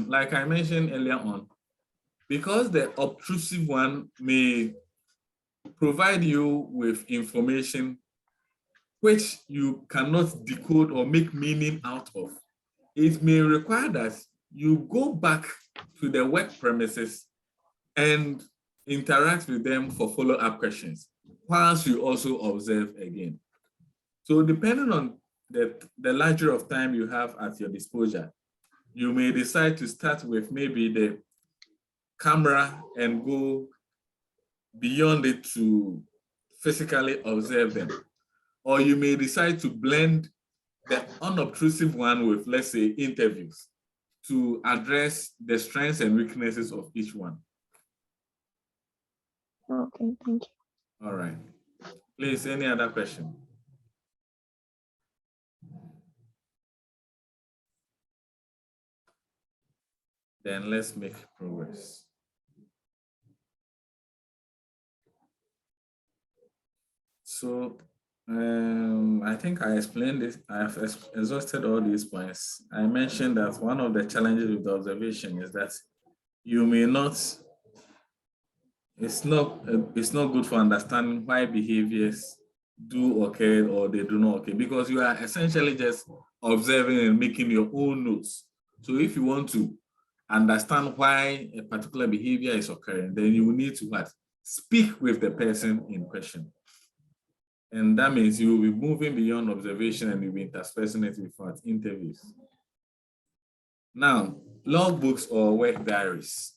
like I mentioned earlier on, because the obtrusive one may provide you with information which you cannot decode or make meaning out of, it may require that you go back to the work premises and interact with them for follow-up questions, whilst you also observe again. So depending on the luxury of time you have at your disposal, you may decide to start with maybe the camera and go beyond it to physically observe them. Or you may decide to blend the unobtrusive one with, let's say, interviews to address the strengths and weaknesses of each one. Okay, thank you. All right. Please, any other question? Then let's make progress. So I think I explained this. I have exhausted all these points. I mentioned that one of the challenges with the observation is that you may not, it's not good for understanding why behaviors do occur or they do not occur, because you are essentially just observing and making your own notes. So if you want to understand why a particular behavior is occurring, then you will need to what? Speak with the person in question. And that means you will be moving beyond observation and you'll be interspersing it with what? Interviews. Now, logbooks or work diaries.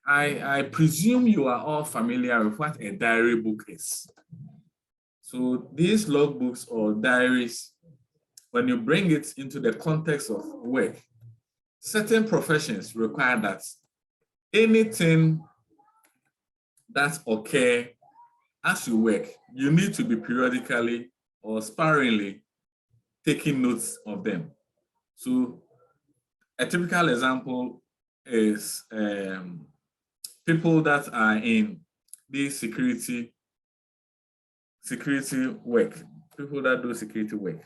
I presume you are all familiar with what a diary book is. So these logbooks or diaries, when you bring it into the context of work, certain professions require that anything that occurs as you work, you need to be periodically or sparingly taking notes of them. So a typical example is people that are in the security work, people that do security work.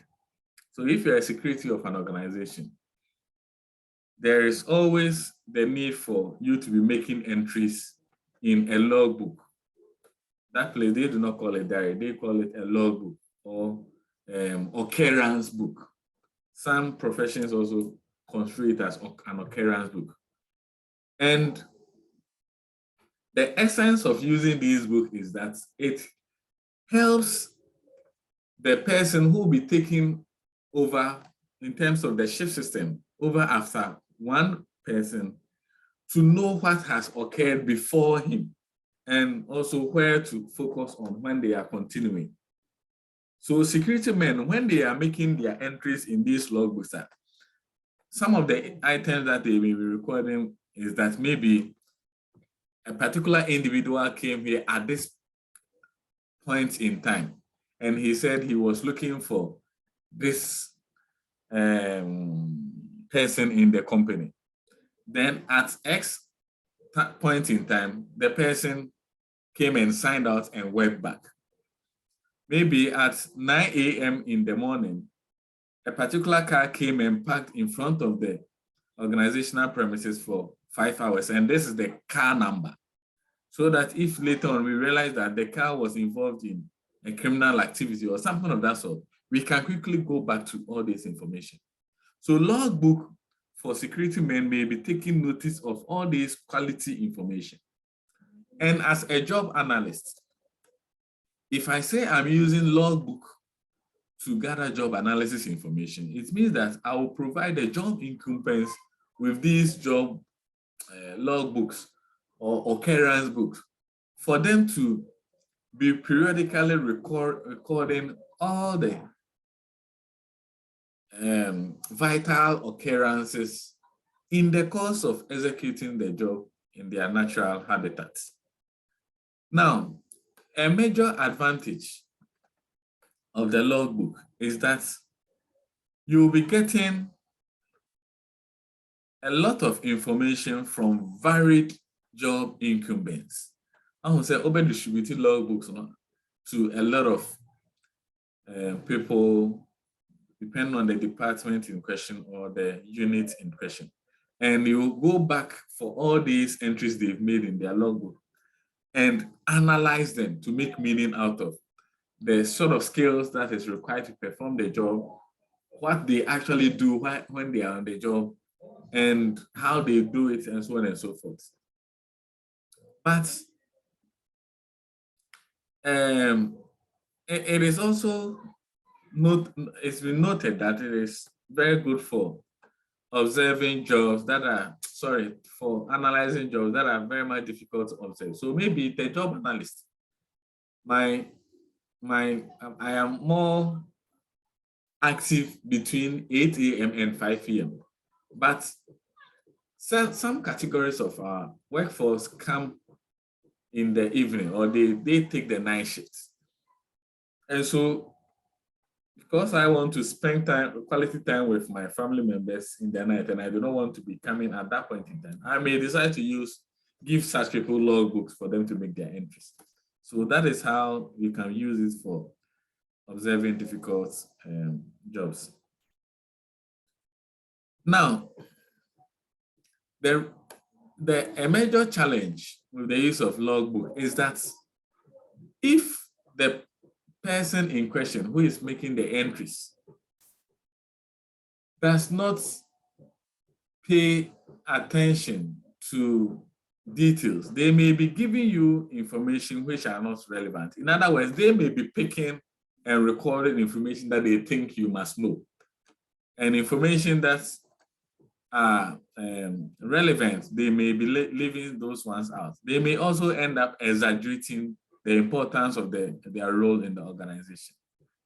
So if you're a security of an organization, there is always the need for you to be making entries in a logbook. That place, they do not call it diary, they call it a logbook or occurrence book. Some professions also construe it as an occurrence book. And the essence of using this book is that it helps the person who will be taking over in terms of the shift system over after one person to know what has occurred before him and also where to focus on when they are continuing. So security men, when they are making their entries in these logbooks, some of the items that they may be recording is that maybe a particular individual came here at this point in time, and he said he was looking for this person in the company. Then at X point in time, the person came and signed out and went back. Maybe at 9 a.m. in the morning, a particular car came and parked in front of the organizational premises for 5 hours, and this is the car number. So that if later on we realize that the car was involved in a criminal activity or something of that sort, we can quickly go back to all this information. So logbook for security men may be taking notice of all this quality information. And as a job analyst, if I say I'm using logbook to gather job analysis information, it means that I will provide the job incumbents with these job logbooks or occurrence books for them to be periodically recording all the vital occurrences in the course of executing the job in their natural habitats. Now, a major advantage of the logbook is that you'll be getting a lot of information from varied job incumbents. I would say open distributed logbooks to a lot of people, depending on the department in question or the unit in question. And you go back for all these entries they've made in their logbook and analyze them to make meaning out of the sort of skills that is required to perform the job, what they actually do when they are on the job, and how they do it, and so on and so forth. But it is also it's been noted that it is very good for observing jobs that are, for analyzing jobs that are very much difficult to observe. So maybe the job analyst, I am more active between 8 a.m. and 5 p.m. But some categories of our workforce come in the evening, or they take the night shifts. And so, because I want to spend quality time with my family members in the night, and I do not want to be coming at that point in time, I may decide to give such people logbooks for them to make their entries. So that is how we can use it for observing difficult jobs. Now, a major challenge with the use of logbook is that if the person in question who is making the entries does not pay attention to details, they may be giving you information which are not relevant. In other words, they may be picking and recording information that they think you must know, and information that are relevant, they may be leaving those ones out. They may also end up exaggerating the importance of their role in the organization.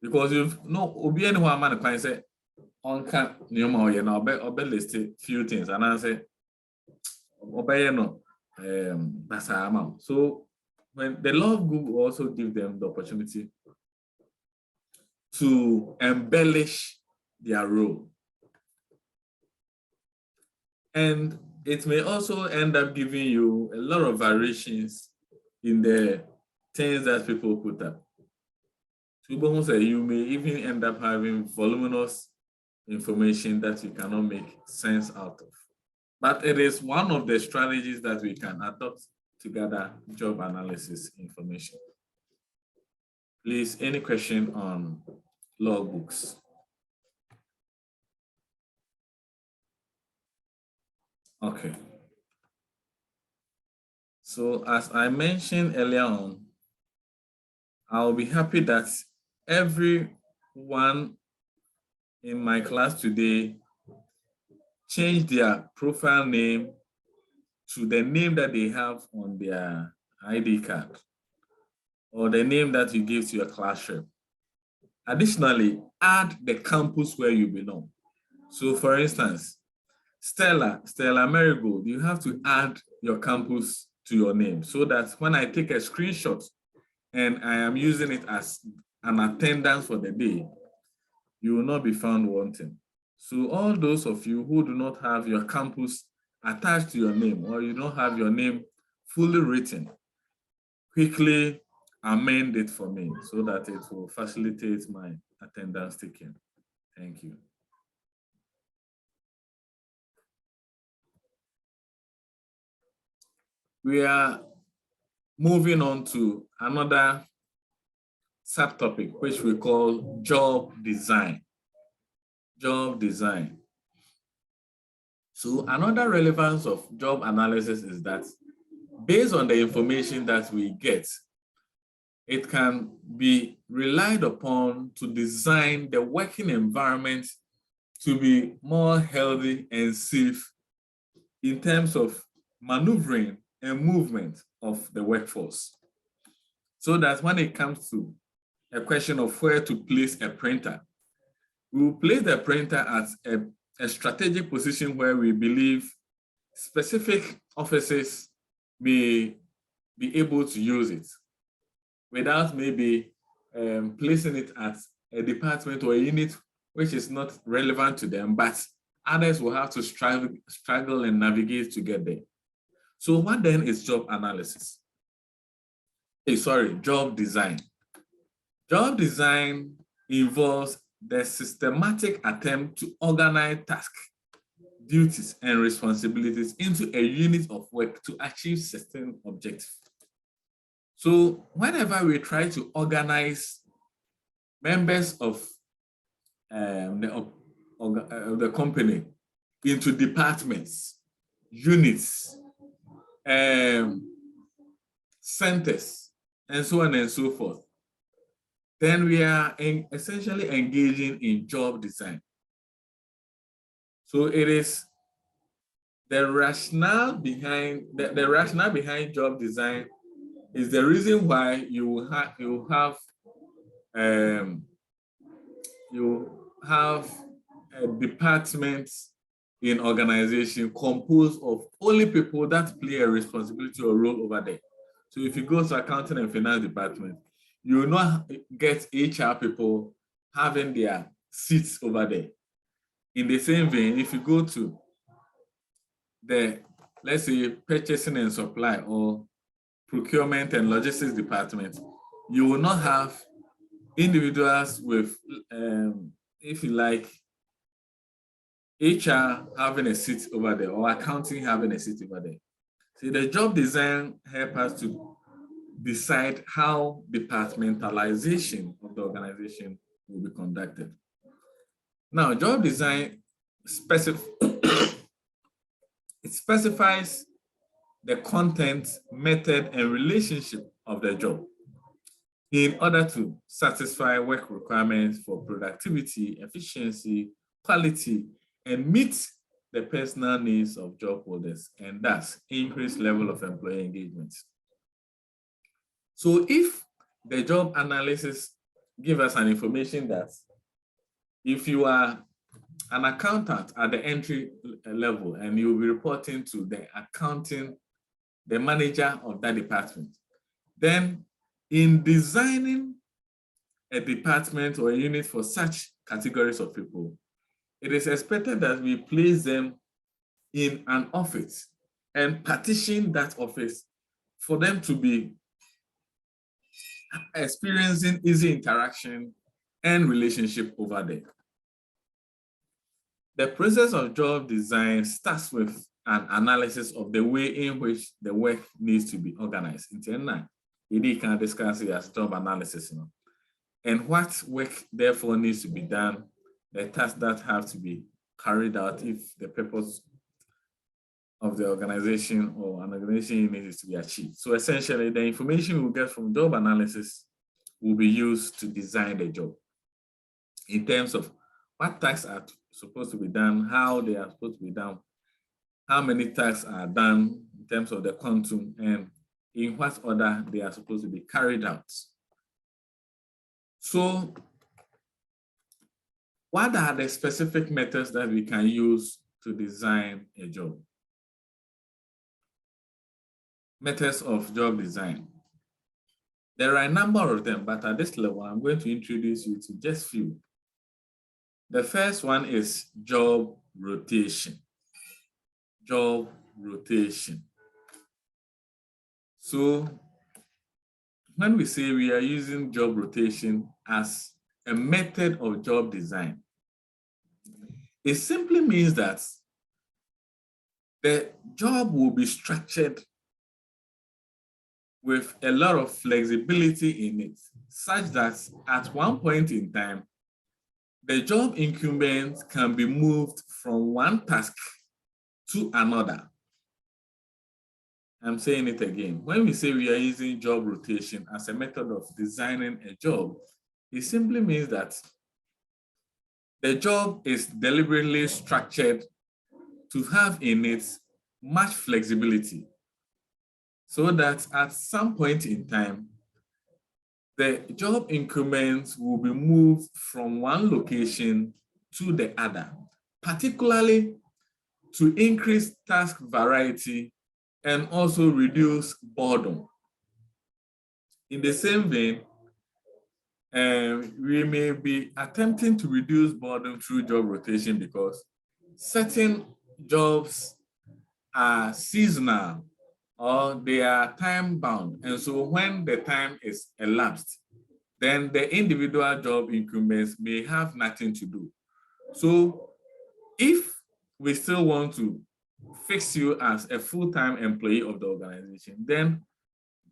Because obi anyone man can say, on can list few things, and I say, that's our amount. So when the logbook also give them the opportunity to embellish their role. And it may also end up giving you a lot of variations in the things that people put up. You may even end up having voluminous information that you cannot make sense out of. But it is one of the strategies that we can adopt to gather job analysis information. Please, any question on logbooks? Okay. So as I mentioned earlier on, I'll be happy that everyone in my class today changed their profile name to the name that they have on their ID card, or the name that you give to your class rep. Additionally, add the campus where you belong. So for instance, Stella Marigold, you have to add your campus to your name so that when I take a screenshot and I am using it as an attendance for the day, you will not be found wanting. So all those of you who do not have your campus attached to your name, or you don't have your name fully written, quickly amend it for me so that it will facilitate my attendance taking. Thank you. We are moving on to another subtopic, which we call job design. Job design. So another relevance of job analysis is that based on the information that we get, it can be relied upon to design the working environment to be more healthy and safe in terms of maneuvering and movement of the workforce. So that when it comes to a question of where to place a printer, we will place the printer at a strategic position where we believe specific offices may be able to use it without maybe placing it at a department or a unit which is not relevant to them, but others will have to struggle and navigate to get there. So what then is job analysis? Job design. Job design involves the systematic attempt to organize tasks, duties, and responsibilities into a unit of work to achieve certain objectives. So whenever we try to organize members of the company into departments, units, centers, and so on and so forth, then we are essentially engaging in job design. So it is the rationale behind the rationale behind job design is the reason why you have a department in organization composed of only people that play a responsibility or role over there. So if you go to accounting and finance department, you will not get HR people having their seats over there. In the same vein, if you go to the, let's say, purchasing and supply or procurement and logistics department, you will not have individuals with, if you like, HR having a seat over there or accounting having a seat over there. So the job design helps us to decide how departmentalization of the organization will be conducted. Now, job design it specifies the content, method, and relationship of the job in order to satisfy work requirements for productivity, efficiency, quality, and meet the personal needs of job holders, and thus increase level of employee engagement. So if the job analysis gives us an information that if you are an accountant at the entry level and you'll be reporting to the manager of that department, then in designing a department or a unit for such categories of people, it is expected that we place them in an office and partition that office for them to be experiencing easy interaction and relationship over there. The process of job design starts with an analysis of the way in which the work needs to be organized. We can discuss it as job analysis, and what work therefore needs to be done, the tasks that have to be carried out if the purpose of the organization or an organization unit is to be achieved. So essentially, the information we'll get from job analysis will be used to design the job in terms of what tasks are supposed to be done, how they are supposed to be done, how many tasks are done in terms of the quantum, and in what order they are supposed to be carried out. So what are the specific methods that we can use to design a job? Methods of job design. There are a number of them, but at this level, I'm going to introduce you to just few. The first one is job rotation. Job rotation. So when we say we are using job rotation as a method of job design, it simply means that the job will be structured with a lot of flexibility in it, such that at one point in time, the job incumbent can be moved from one task to another. I'm saying it again. When we say we are using job rotation as a method of designing a job, it simply means that the job is deliberately structured to have in it much flexibility, so that at some point in time, the job increments will be moved from one location to the other, particularly to increase task variety and also reduce boredom. In the same vein, we may be attempting to reduce boredom through job rotation because certain jobs are seasonal or they are time bound. And so when the time is elapsed, then the individual job increments may have nothing to do. So if we still want to fix you as a full-time employee of the organization, then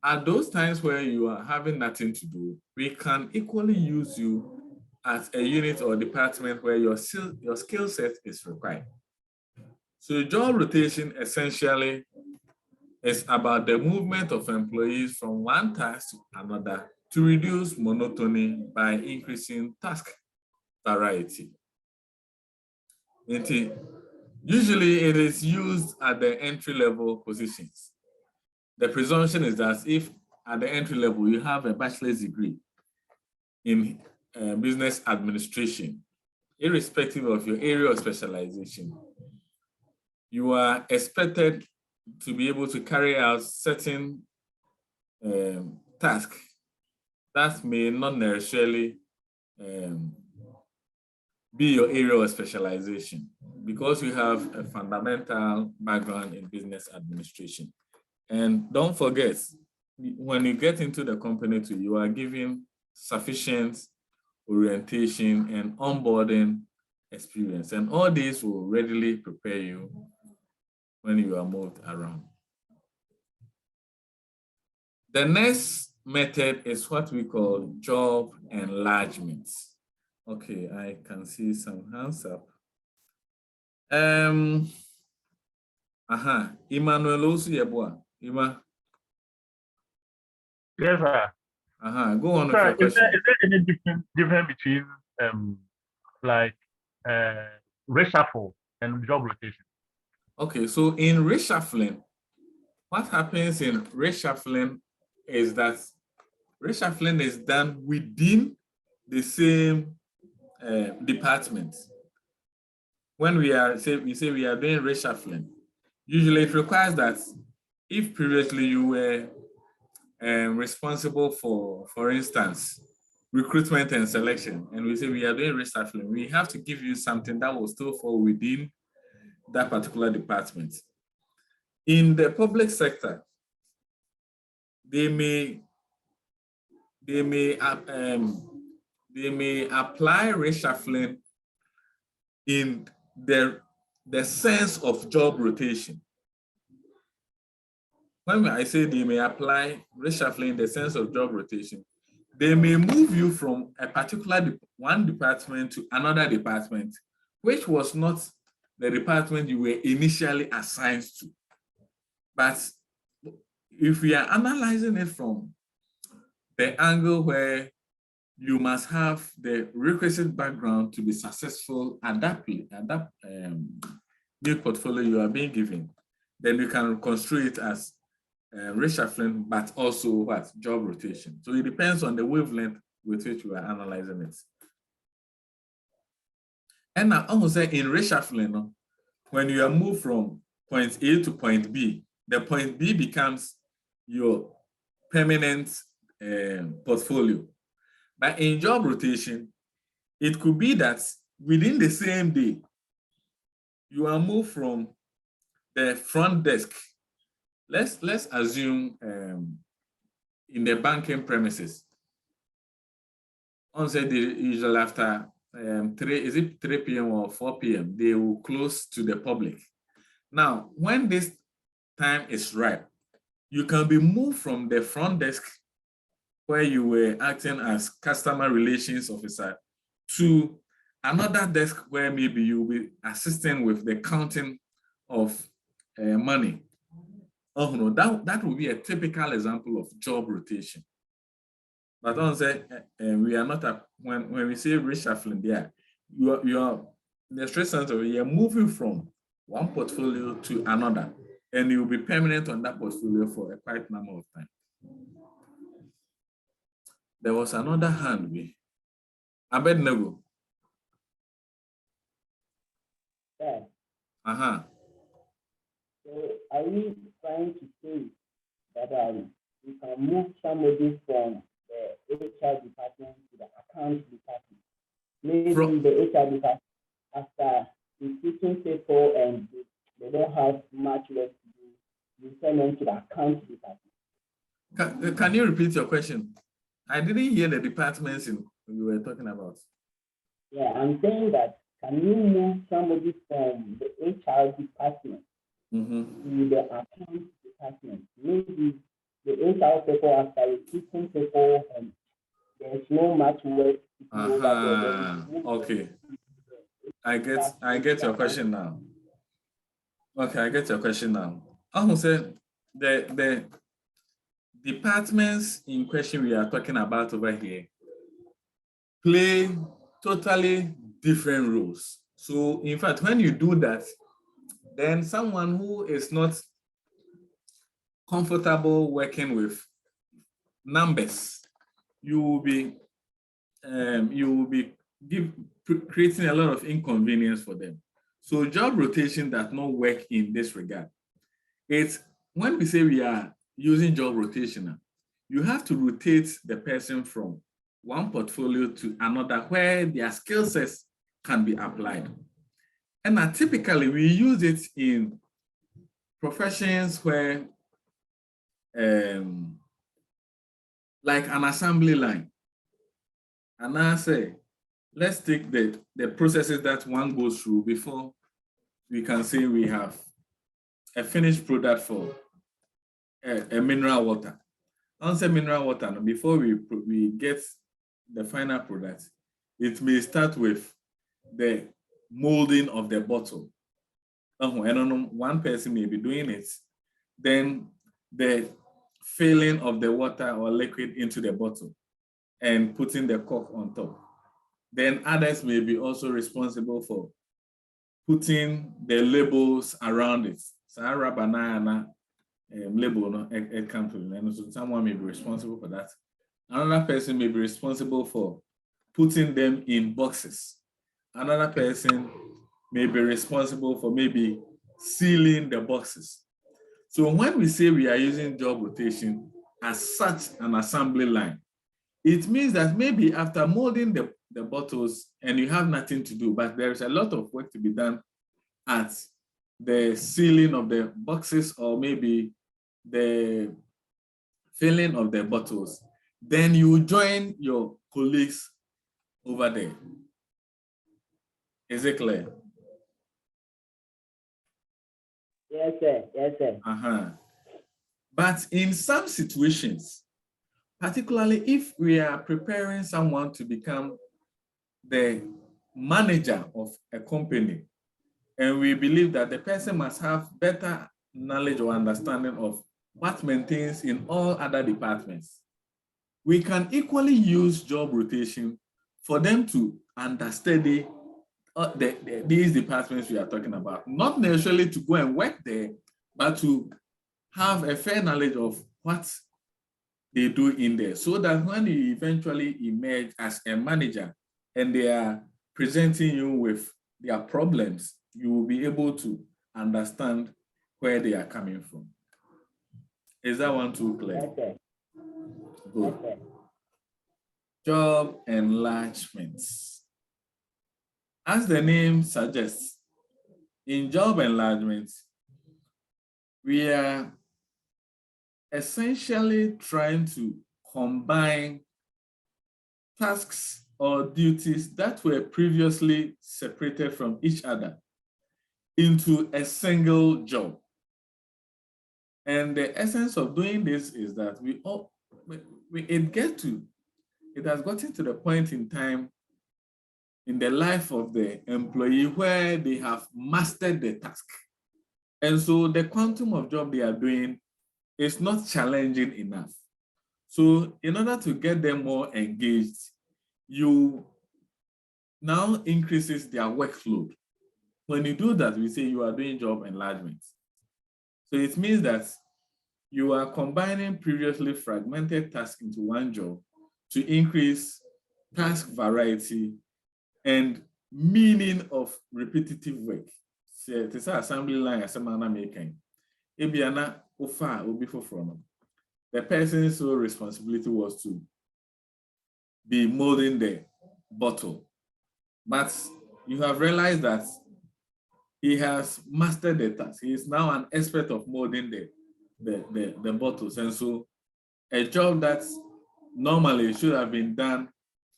at those times where you are having nothing to do, we can equally use you as a unit or department where your skill set is required. So job rotation essentially is about the movement of employees from one task to another to reduce monotony by increasing task variety. Usually it is used at the entry-level positions. The presumption is that if at the entry level you have a bachelor's degree in business administration, irrespective of your area of specialization, you are expected to be able to carry out certain tasks that may not necessarily be your area of specialization, because you have a fundamental background in business administration. And don't forget, when you get into the company too, you are given sufficient orientation and onboarding experience. And all these will readily prepare you when you are moved around. The next method is what we call job enlargement. Okay, I can see some hands up. Emmanuel also Yeboah. Ima. Yes, sir. Go on with Sir, your question. is there any difference between reshuffle and job rotation? Okay, so in reshuffling, what happens in reshuffling is that reshuffling is done within the same department. When we say we are doing reshuffling, usually it requires that if previously you were responsible for instance, recruitment and selection, and we say we are doing reshuffling, we have to give you something that will still fall within that particular department. In the public sector, they may apply reshuffling in the sense of job rotation. When I say they may apply reshuffling in the sense of job rotation, they may move you from a particular one department to another department, which was not the department you were initially assigned to. But if we are analyzing it from the angle where you must have the requisite background to be successful at that new portfolio you are being given, then you can construe it as reshuffling, but also what? Job rotation. So it depends on the wavelength with which you are analyzing it. And I almost say in reshuffling, no, when you are moved from point A to point B, the point B becomes your permanent portfolio. But in job rotation, it could be that within the same day, you are moved from the front desk. Let's assume in the banking premises. On say usually after 3 p.m. or 4 p.m., they will close to the public. Now, when this time is ripe, you can be moved from the front desk where you were acting as customer relations officer to another desk where maybe you'll be assisting with the counting of money. Oh no, that would be a typical example of job rotation. But on say we are not when we say reshuffling there, you are the stress center, you're moving from one portfolio to another, and you'll be permanent on that portfolio for a quite number of time. There was another hand we Abednego. Yeah. Uh-huh. So are we trying to say that we can move somebody from the HR department to the accounts department? Maybe the HR department, after recruiting people and they don't have much work to do, we send them to the accounts department. Can you repeat your question? I didn't hear the departments you were talking about. Yeah, I'm saying that can you move somebody from the HR department to the accounts department? Maybe the HR people, after recruiting people and there's no much work to do. Okay. I get your question now. Okay, I get your question now. I will say the departments in question we are talking about over here play totally different roles. So in fact, when you do that, then someone who is not comfortable working with numbers, you will be creating a lot of inconvenience for them. So job rotation does not work in this regard. It's when we say we are using job rotation, you have to rotate the person from one portfolio to another where their skill sets can be applied. And typically we use it in professions where like an assembly line. And I say, let's take the processes that one goes through before we can say we have a finished product for a mineral water. Once a mineral water, before we get the final product, it may start with the molding of the bottle. And one person may be doing it. Then the filling of the water or liquid into the bottle and putting the cork on top. Then others may be also responsible for putting the labels around it. Sarah banana label, no, it comes with, and so someone may be responsible for that. Another person may be responsible for putting them in boxes. Another person may be responsible for maybe sealing the boxes. So when we say we are using job rotation as such an assembly line, it means that maybe after molding the bottles and you have nothing to do, but there is a lot of work to be done at the sealing of the boxes or maybe the filling of the bottles, then you join your colleagues over there. Is it clear? Yes, sir. Yes, sir. But in some situations, particularly if we are preparing someone to become the manager of a company, and we believe that the person must have better knowledge or understanding of what maintains in all other departments, we can equally use job rotation for them to understudy these departments we are talking about, not necessarily to go and work there, but to have a fair knowledge of what they do in there, so that when you eventually emerge as a manager and they are presenting you with their problems, you will be able to understand where they are coming from. Is that one too clear? Yes, sir. Good. Yes, sir. Job enlargements. As the name suggests, in job enlargements, we are essentially trying to combine tasks or duties that were previously separated from each other into a single job. And the essence of doing this is that it has gotten to the point in time in the life of the employee where they have mastered the task. And so the quantum of job they are doing is not challenging enough. So in order to get them more engaged, you now increases their workload. When you do that, we say you are doing job enlargement. So it means that you are combining previously fragmented tasks into one job to increase task variety and meaning of repetitive work. So this assembly line assembly making. Ebiana ofa obi from. The person's sole responsibility was to be molding the bottle. But you have realized that he has mastered the task. He is now an expert of molding the bottles. And so a job that normally should have been done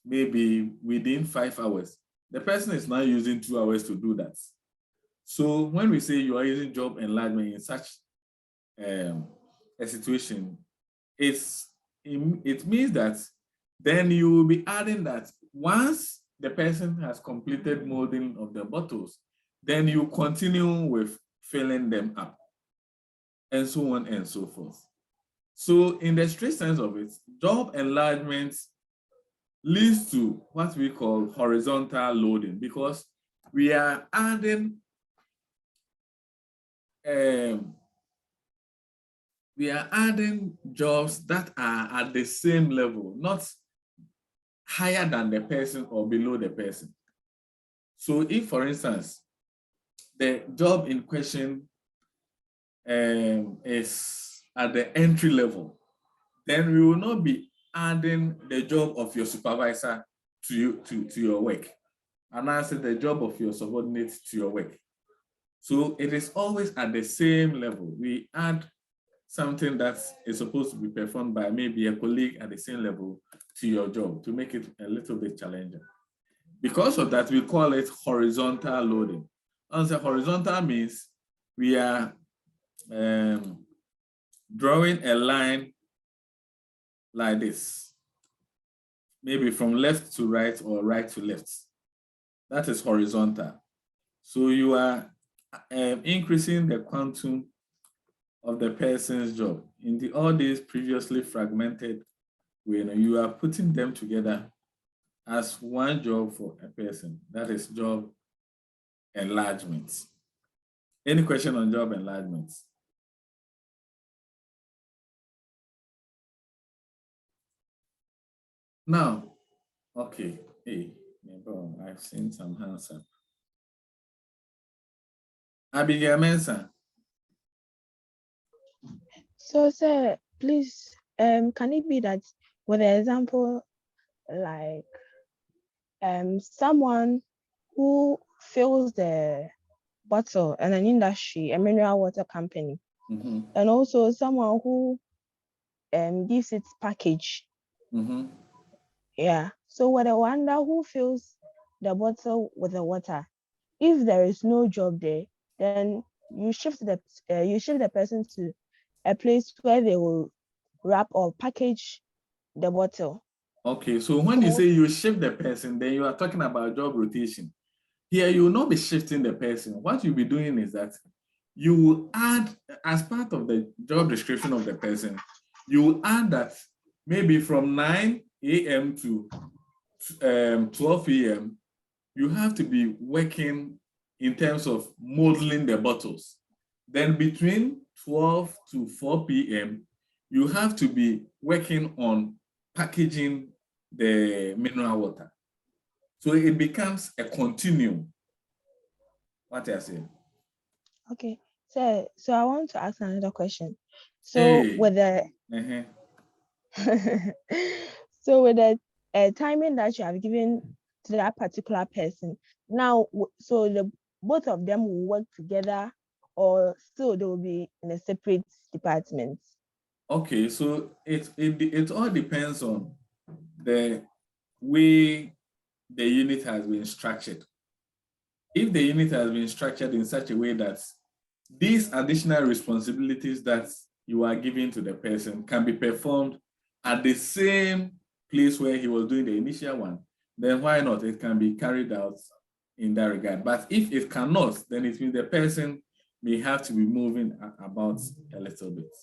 maybe within 5 hours, the person is now using 2 hours to do that. So when we say you are using job enlargement in such a situation, it means that then you will be adding that once the person has completed molding of the bottles, then you continue with filling them up, and so on and so forth. So in the strict sense of it, job enlargement leads to what we call horizontal loading, because we are adding jobs that are at the same level, not higher than the person or below the person. So if, for instance, the job in question is at the entry level, then we will not be adding the job of your supervisor to your work, and answer the job of your subordinate to your work. So it is always at the same level. We add something that is supposed to be performed by maybe a colleague at the same level to your job to make it a little bit challenging. Because of that, we call it horizontal loading. And so horizontal means we are drawing a line like this, maybe from left to right or right to left. That is horizontal. So you are increasing the quantum of the person's job. In all these previously fragmented way, you are putting them together as one job for a person. That is job enlargement. Any question on job enlargement? Now, okay, hey, I've seen some hands up. Abigail Mensah. So, sir, please, can it be that with an example like someone who fills the bottle in an industry, a mineral water company, and also someone who gives its package. Yeah. So with the one who fills the bottle with the water, if there is no job there, then you shift the person to a place where they will wrap or package the bottle. Okay, so when you say you shift the person, then you are talking about job rotation. Here, you will not be shifting the person. What you'll be doing is that you will add, as part of the job description of the person, you will add that maybe from 9 a.m. to 12 p.m., you have to be working in terms of modeling the bottles. Then between 12 to 4 p.m., you have to be working on packaging the mineral water. So it becomes a continuum. What you saying? Okay. So I want to ask another question. So Hey. with the Uh-huh. so with the timing that you have given to that particular person, now so the both of them will work together, or still they will be in a separate department? Okay, so it all depends on the way the unit has been structured. If the unit has been structured in such a way that these additional responsibilities that you are giving to the person can be performed at the same place where he was doing the initial one, then why not? It can be carried out in that regard. But if it cannot, then it means the person may have to be moving about a little bit.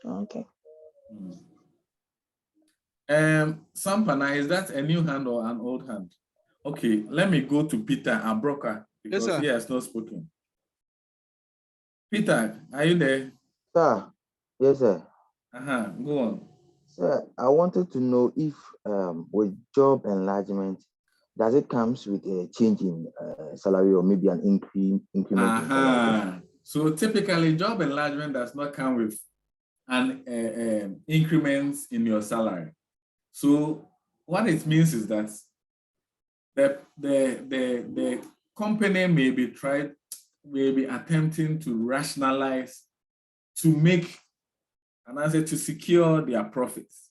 Okay. Sampana, is that a new hand or an old hand? Okay, let me go to Peter Abroka because sir. he has not spoken. Peter, are you there? Sir, yes, sir. Go on. Sir, I wanted to know if with job enlargement, does it comes with a change in salary or maybe an increment in salary? So typically, job enlargement does not come with an increment in your salary. So what it means is that the company may be attempting to rationalize, to make, and I say to secure their profits.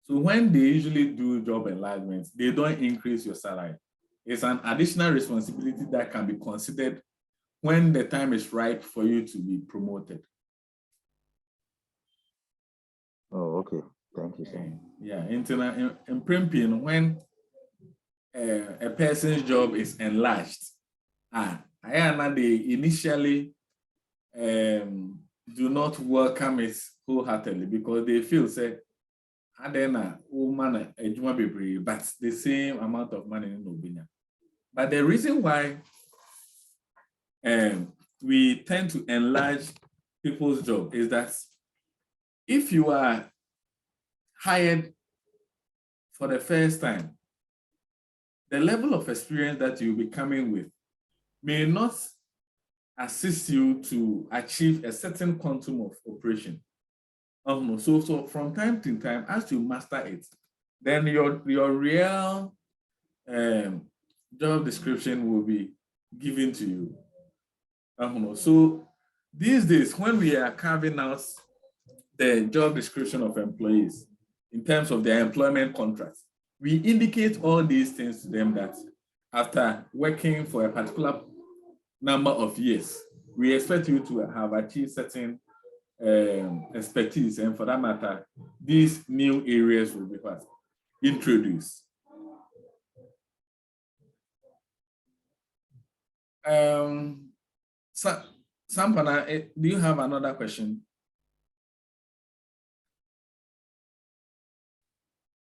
So when they usually do job enlargements, they don't increase your salary. It's an additional responsibility that can be considered when the time is ripe for you to be promoted. Oh, okay. Thank you, sir. Yeah, in Primpin, when a person's job is enlarged, they initially do not welcome it wholeheartedly because they feel say, but the same amount of money in Obinya. But the reason why we tend to enlarge people's job is that if you are hired for the first time, the level of experience that you'll be coming with may not assist you to achieve a certain quantum of operation. So from time to time, as you master it, then your real job description will be given to you. So these days, when we are carving out the job description of employees in terms of their employment contracts, we indicate all these things to them that after working for a particular number of years, we expect you to have achieved certain expertise, and for that matter, these new areas will be introduced. Sampana, do you have another question?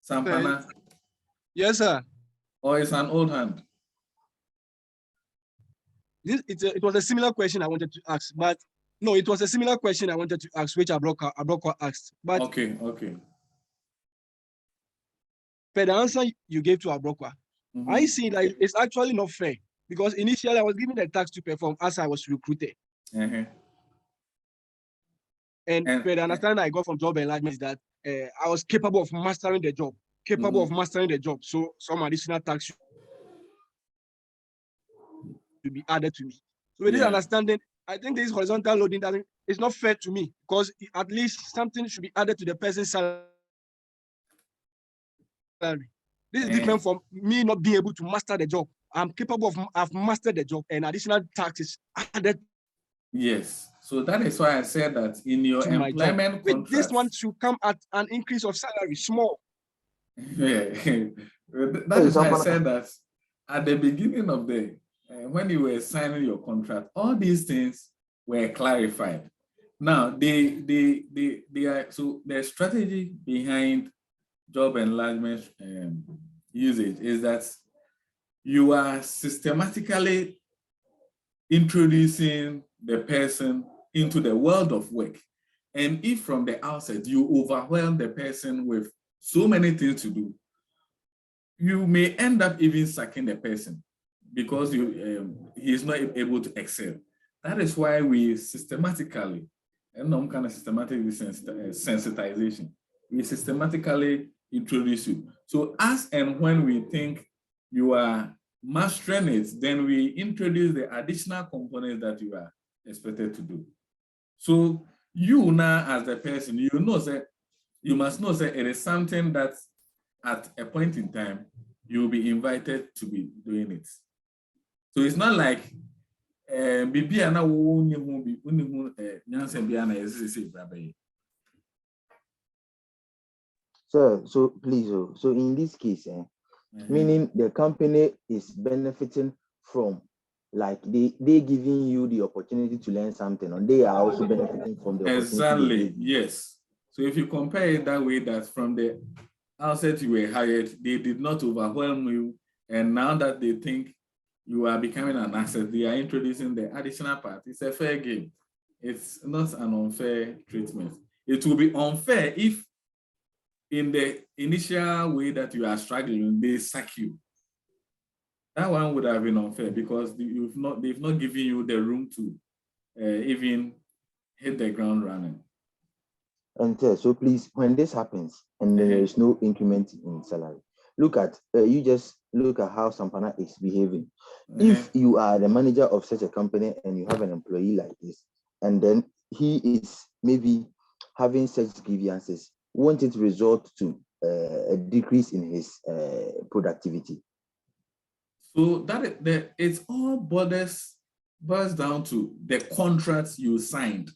Sampana? Yes, sir. Or it's an old hand? It was a similar question I wanted to ask, but no, it was a similar question I wanted to ask, which Abroka asked. But okay. Per the answer you gave to Abroka, I see like it's actually not fair because initially I was given a task to perform as I was recruited. And per the understanding I got from job enlargement is that I was capable of mastering the job, So some additional tasks to be added to me. So with this understanding, I think this horizontal loading is not fair to me because at least something should be added to the person's salary. This is different from me not being able to master the job. I'm capable of, I've mastered the job and additional taxes added. Yes. So that is why I said that in your employment contract, this one should come at an increase of salary, small. Yeah. That is why I said that at the beginning of the, when you were signing your contract, all these things were clarified. Now, they are, so the strategy behind job enlargement usage is that you are systematically introducing the person into the world of work. And if from the outset you overwhelm the person with so many things to do, you may end up even sacking the person because he is not able to excel. That is why we systematically, and some kind of systematic sensitization, we systematically introduce you. So as and when we think you are mastering it, then we introduce the additional components that you are expected to do. So you now as the person, you must know that it is something that at a point in time, you will be invited to be doing it. So it's not like So please, so in this case, meaning the company is benefiting from, like they giving you the opportunity to learn something, and they are also benefiting from the opportunity. Exactly, yes. So if you compare it that way, that from the outset you were hired, they did not overwhelm you, and now that they think you are becoming an asset, they are introducing the additional part. It's a fair game. It's not an unfair treatment. It will be unfair if in the initial way that you are struggling, they sack you. That one would have been unfair because they've not given you the room to even hit the ground running. And so please, when this happens and there is no increment in salary, look at you just look at how Sampana is behaving. If you are the manager of such a company and you have an employee like this, and then he is maybe having such grievances, won't it result to a decrease in his productivity? So it all boils down to the contract you signed,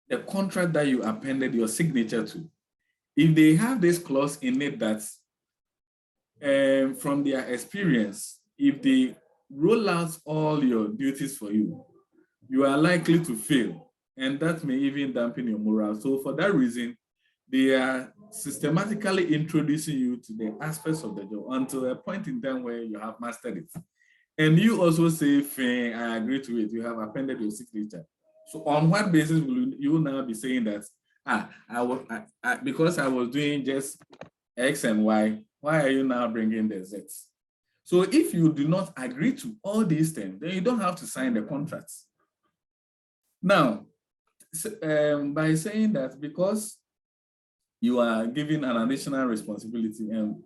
the contract that you appended your signature to. If they have this clause in it that from their experience, if they roll out all your duties for you, you are likely to fail, and that may even dampen your morale. So for that reason, they are systematically introducing you to the aspects of the job until a point in time where you have mastered it. And you also say, fine, I agree to it. You have appended your signature. So on what basis will you now be saying that, because I was doing just X and Y, why are you now bringing the Z? So if you do not agree to all these things, then you don't have to sign the contracts. Now, by saying that, because you are given an additional responsibility, and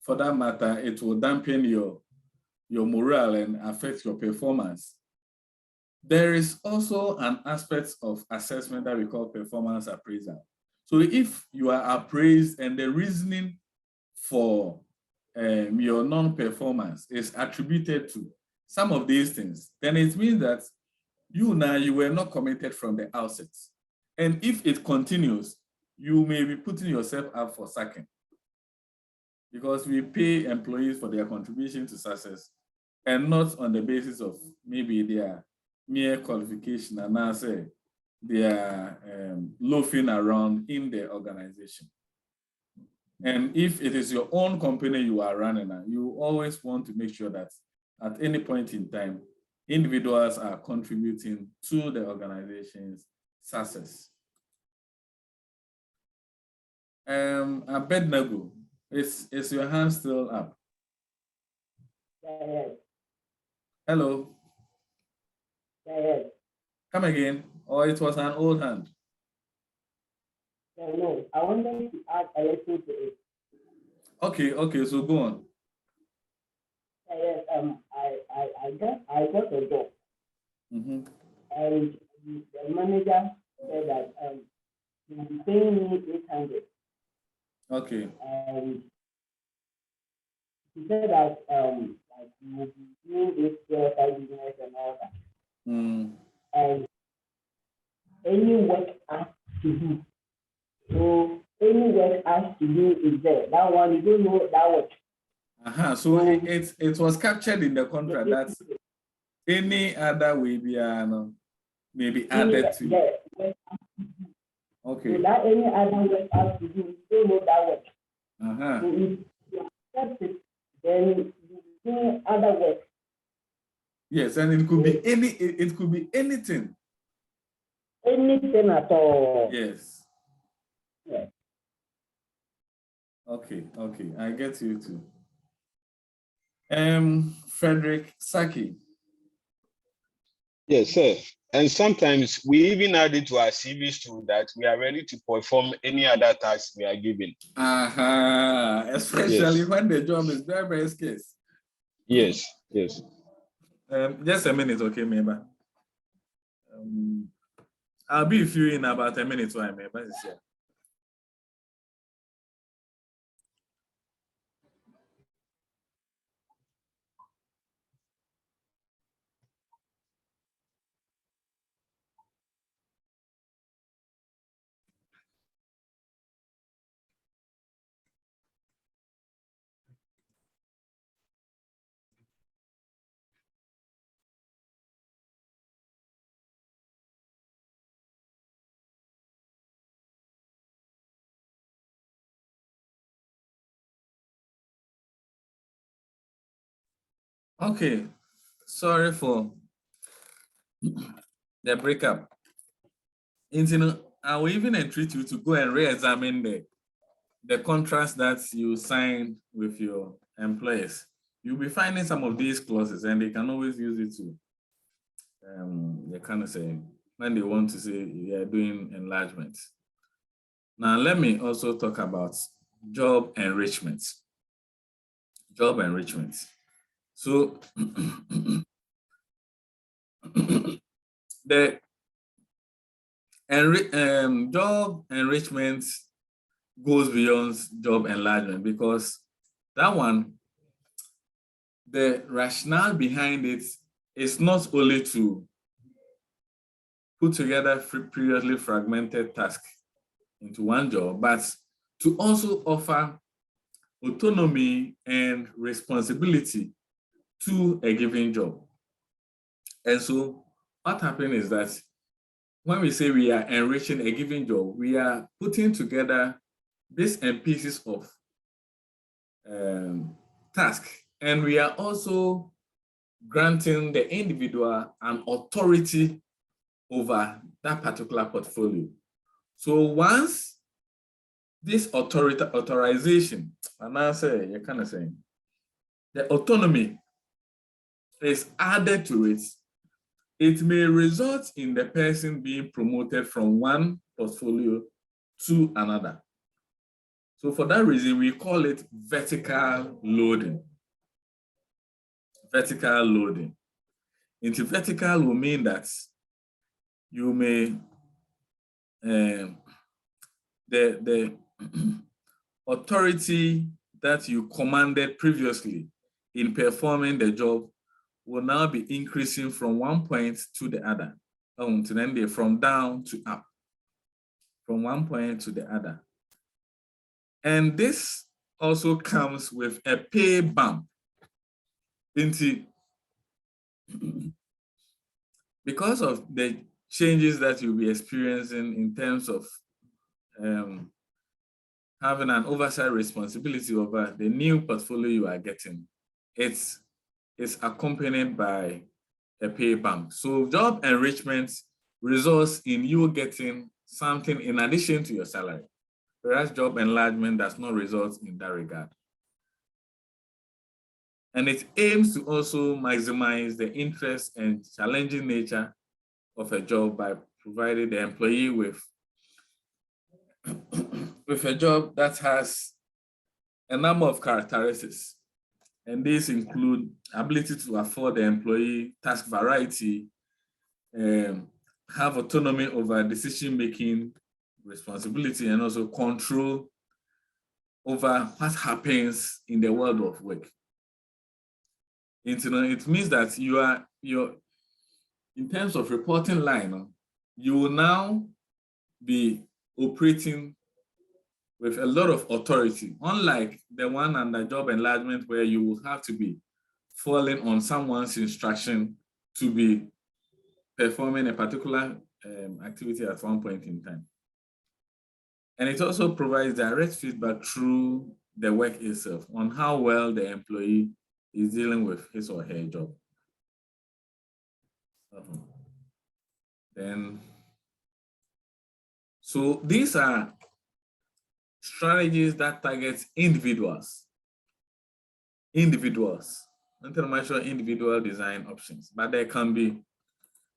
for that matter, it will dampen your morale and affect your performance. There is also an aspect of assessment that we call performance appraisal. So if you are appraised and the reasoning for your non-performance is attributed to some of these things, then it means that you were not committed from the outset. And if it continues, you may be putting yourself up for sacking, because we pay employees for their contribution to success and not on the basis of maybe their mere qualification and now say they are loafing around in the organization. And if it is your own company you are running, you always want to make sure that at any point in time, individuals are contributing to the organization's success. Abednego, is your hand still up? Yes. Hello? Yes. Come again, or it was an old hand? No, I wanted to add a little to it. Okay, so go on. Yes, I got a job. And the manager said that he will be paying me 800. Okay. And he said that like he will be doing this side business and all that. And any work has to do. So any work has to do is there. That one, you don't know that work. So it was captured in the contract that any other way may be added to. Yeah. Okay. So that any other work has to do, you don't know that work. So if you accept it, then you do other work. Yes, and it could be anything. Anything at all. Yes. Yeah. Okay, I get you too. Frederick Saki. Yes, sir. And sometimes we even add it to our CVs too, that we are ready to perform any other task we are given. Especially Yes. when the job is very, very scarce. Yes, yes. Just a minute, okay, maybe. I'll be with you in about a minute, why, maybe. Okay, sorry for the breakup. I will even entreat you to go and re-examine the contracts that you signed with your employers. You'll be finding some of these clauses, and they can always use it to, they kind of say, when they want to say they are doing enlargement. Now, let me also talk about job enrichment. Job enrichment. So, the job enrichment goes beyond job enlargement, because that one, the rationale behind it is not only to put together previously fragmented tasks into one job, but to also offer autonomy and responsibility to a given job. And so what happens is that when we say we are enriching a given job, we are putting together bits and pieces of task, and we are also granting the individual an authority over that particular portfolio. So once this authorization, and I say, you're kind of saying, the autonomy is added to it, it may result in the person being promoted from one portfolio to another. So for that reason, we call it vertical loading. Vertical loading. Into vertical will mean that you may, the authority that you commanded previously in performing the job will now be increasing from one point to the other. To then they from down to up, from one point to the other. And this also comes with a pay bump. Because of the changes that you'll be experiencing in terms of having an oversight responsibility over the new portfolio you are getting, it's accompanied by a pay bump. So job enrichment results in you getting something in addition to your salary, whereas job enlargement does not result in that regard. And it aims to also maximize the interest and challenging nature of a job by providing the employee with a job that has a number of characteristics. And these include ability to afford the employee task variety, have autonomy over decision-making responsibility, and also control over what happens in the world of work. It means that you're in terms of reporting line, you will now be operating with a lot of authority, unlike the one under job enlargement where you will have to be falling on someone's instruction to be performing a particular activity at one point in time. And it also provides direct feedback through the work itself on how well the employee is dealing with his or her job. So these are strategies that target individuals international individual design options, but there can be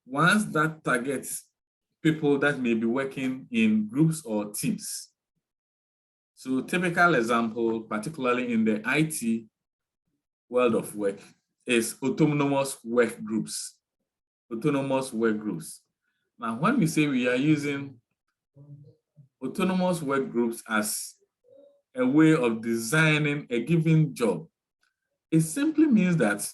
ones that targets people that may be working in groups or teams. So typical example, particularly in the IT world of work, is autonomous work groups. Autonomous work groups. Now, when we say we are using autonomous work groups as a way of designing a given job, it simply means that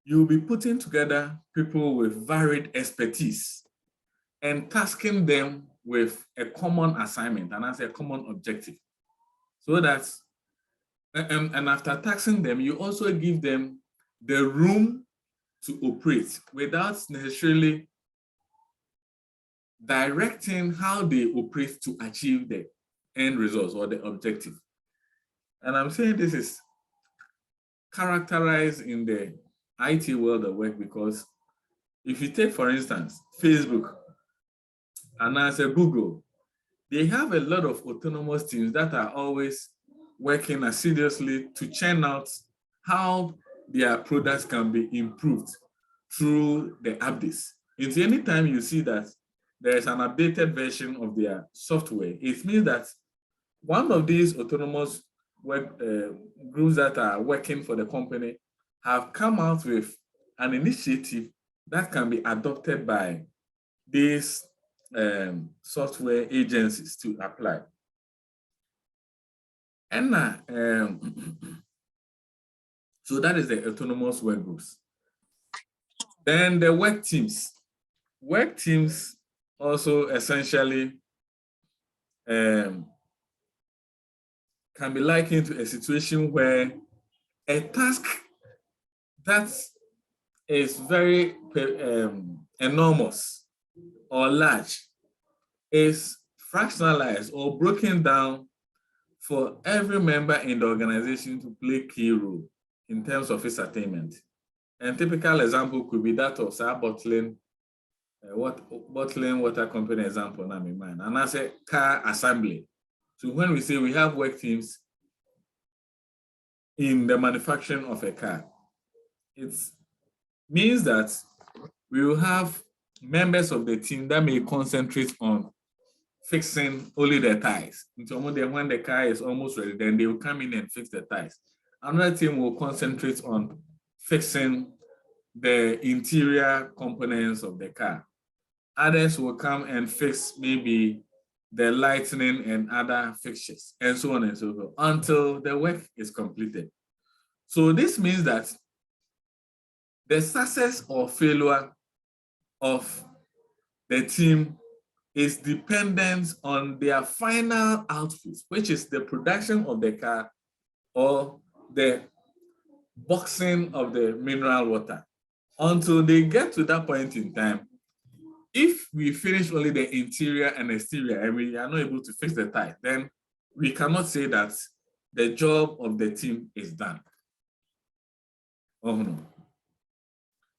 you'll be putting together people with varied expertise and tasking them with a common assignment and as a common objective. So that, and after taxing them, you also give them the room to operate without necessarily directing how they operate to achieve the end results or the objective. And I'm saying this is characterized in the IT world of work because if you take, for instance, Facebook and as a Google, they have a lot of autonomous teams that are always working assiduously to churn out how their products can be improved through the updates. It's anytime you see that there is an updated version of their software, it means that one of these autonomous work groups that are working for the company have come out with an initiative that can be adopted by these software agencies to apply. And so that is the autonomous work groups. Then the work teams. Work teams also essentially can be likened to a situation where a task that is very enormous or large is fractionalized or broken down for every member in the organization to play a key role in terms of its attainment. And typical example could be that of bottling water company example now in mind, and as a car assembly. So when we say we have work teams in the manufacturing of a car, it means that we will have members of the team that may concentrate on fixing only the tires. When the car is almost ready, then they will come in and fix the tires. Another team will concentrate on fixing the interior components of the car. Others will come and fix maybe the lighting and other fixtures, and so on and so forth, until the work is completed. So this means that the success or failure of the team is dependent on their final output, which is the production of the car or the boxing of the mineral water. Until they get to that point in time, if we finish only the interior and exterior and we are not able to fix the tire, then we cannot say that the job of the team is done. Oh no.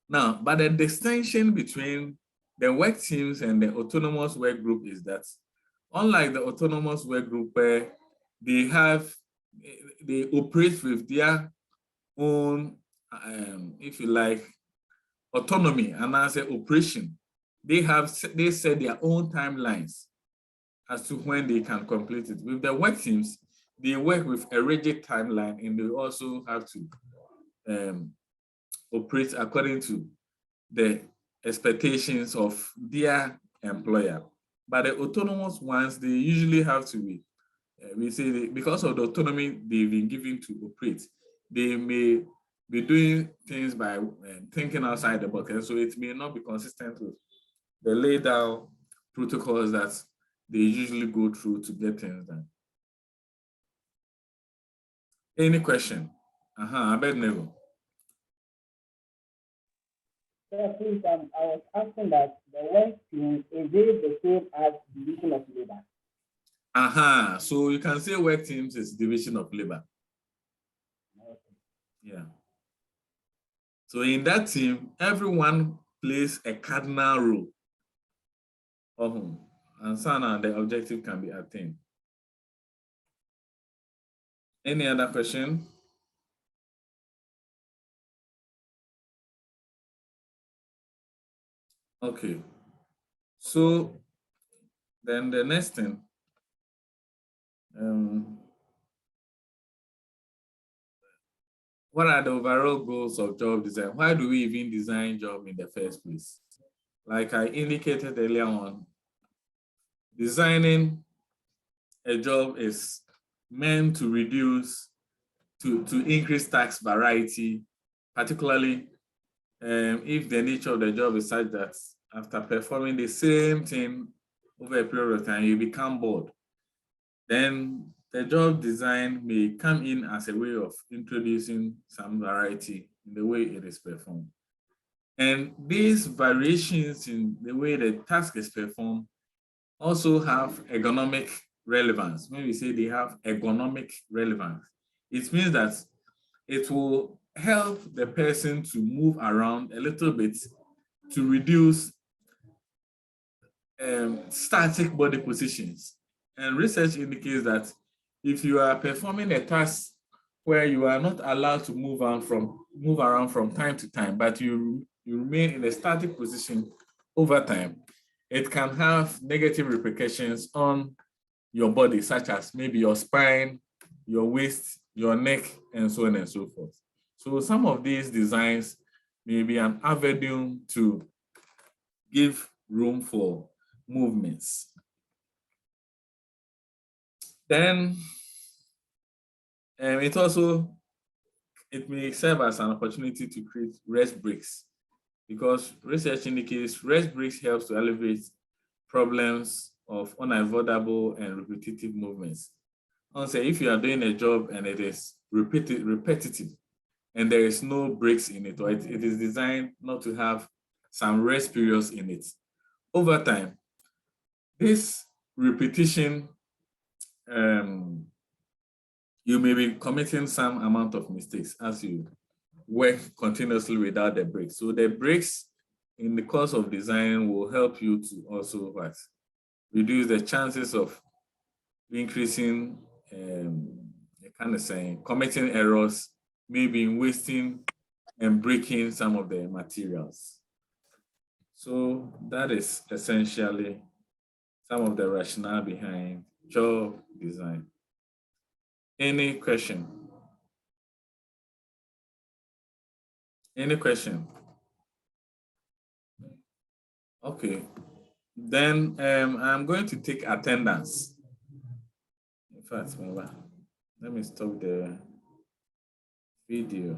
Now, but the distinction between the work teams and the autonomous work group is that, unlike the autonomous work group where they operate with their own, if you like, autonomy and as an operation, they set their own timelines as to when they can complete it. With the work teams, they work with a rigid timeline and they also have to operate according to the expectations of their employer. But the autonomous ones, they usually have to be, we say because of the autonomy they've been given to operate, they may be doing things by thinking outside the box. And so it may not be consistent with the laid out protocols that they usually go through to get things done. Any question? Abednego. Yeah, please, I was asking that the work team, is it the same as division of labor? So you can say work teams is division of labor. Okay. Yeah. So in that team, everyone plays a cardinal role. And so now the objective can be attained. Any other question? Okay. So then the next thing, what are the overall goals of job design? Why do we even design job in the first place? Like I indicated earlier on, designing a job is meant to reduce, to increase tax variety, particularly if the nature of the job is such that after performing the same thing over a period of time, you become bored. Then the job design may come in as a way of introducing some variety in the way it is performed. And these variations in the way the task is performed also have ergonomic relevance. When we say they have ergonomic relevance, it means that it will help the person to move around a little bit to reduce static body positions. And research indicates that if you are performing a task where you are not allowed to move around from time to time, but you remain in a static position over time, it can have negative repercussions on your body, such as maybe your spine, your waist, your neck, and so on and so forth. So some of these designs may be an avenue to give room for movements. Then it may serve as an opportunity to create rest breaks, because research indicates rest breaks helps to alleviate problems of unavoidable and repetitive movements. Say if you are doing a job and it is repetitive and there is no breaks in it, or it is designed not to have some rest periods in it, over time, this repetition, you may be committing some amount of mistakes as you work continuously without the breaks. So the breaks in the course of design will help you to also reduce the chances of increasing, committing errors, maybe in wasting and breaking some of the materials. So that is essentially some of the rationale behind job design. Any question? Any question? Okay, then I'm going to take attendance. In fact, let me stop the video.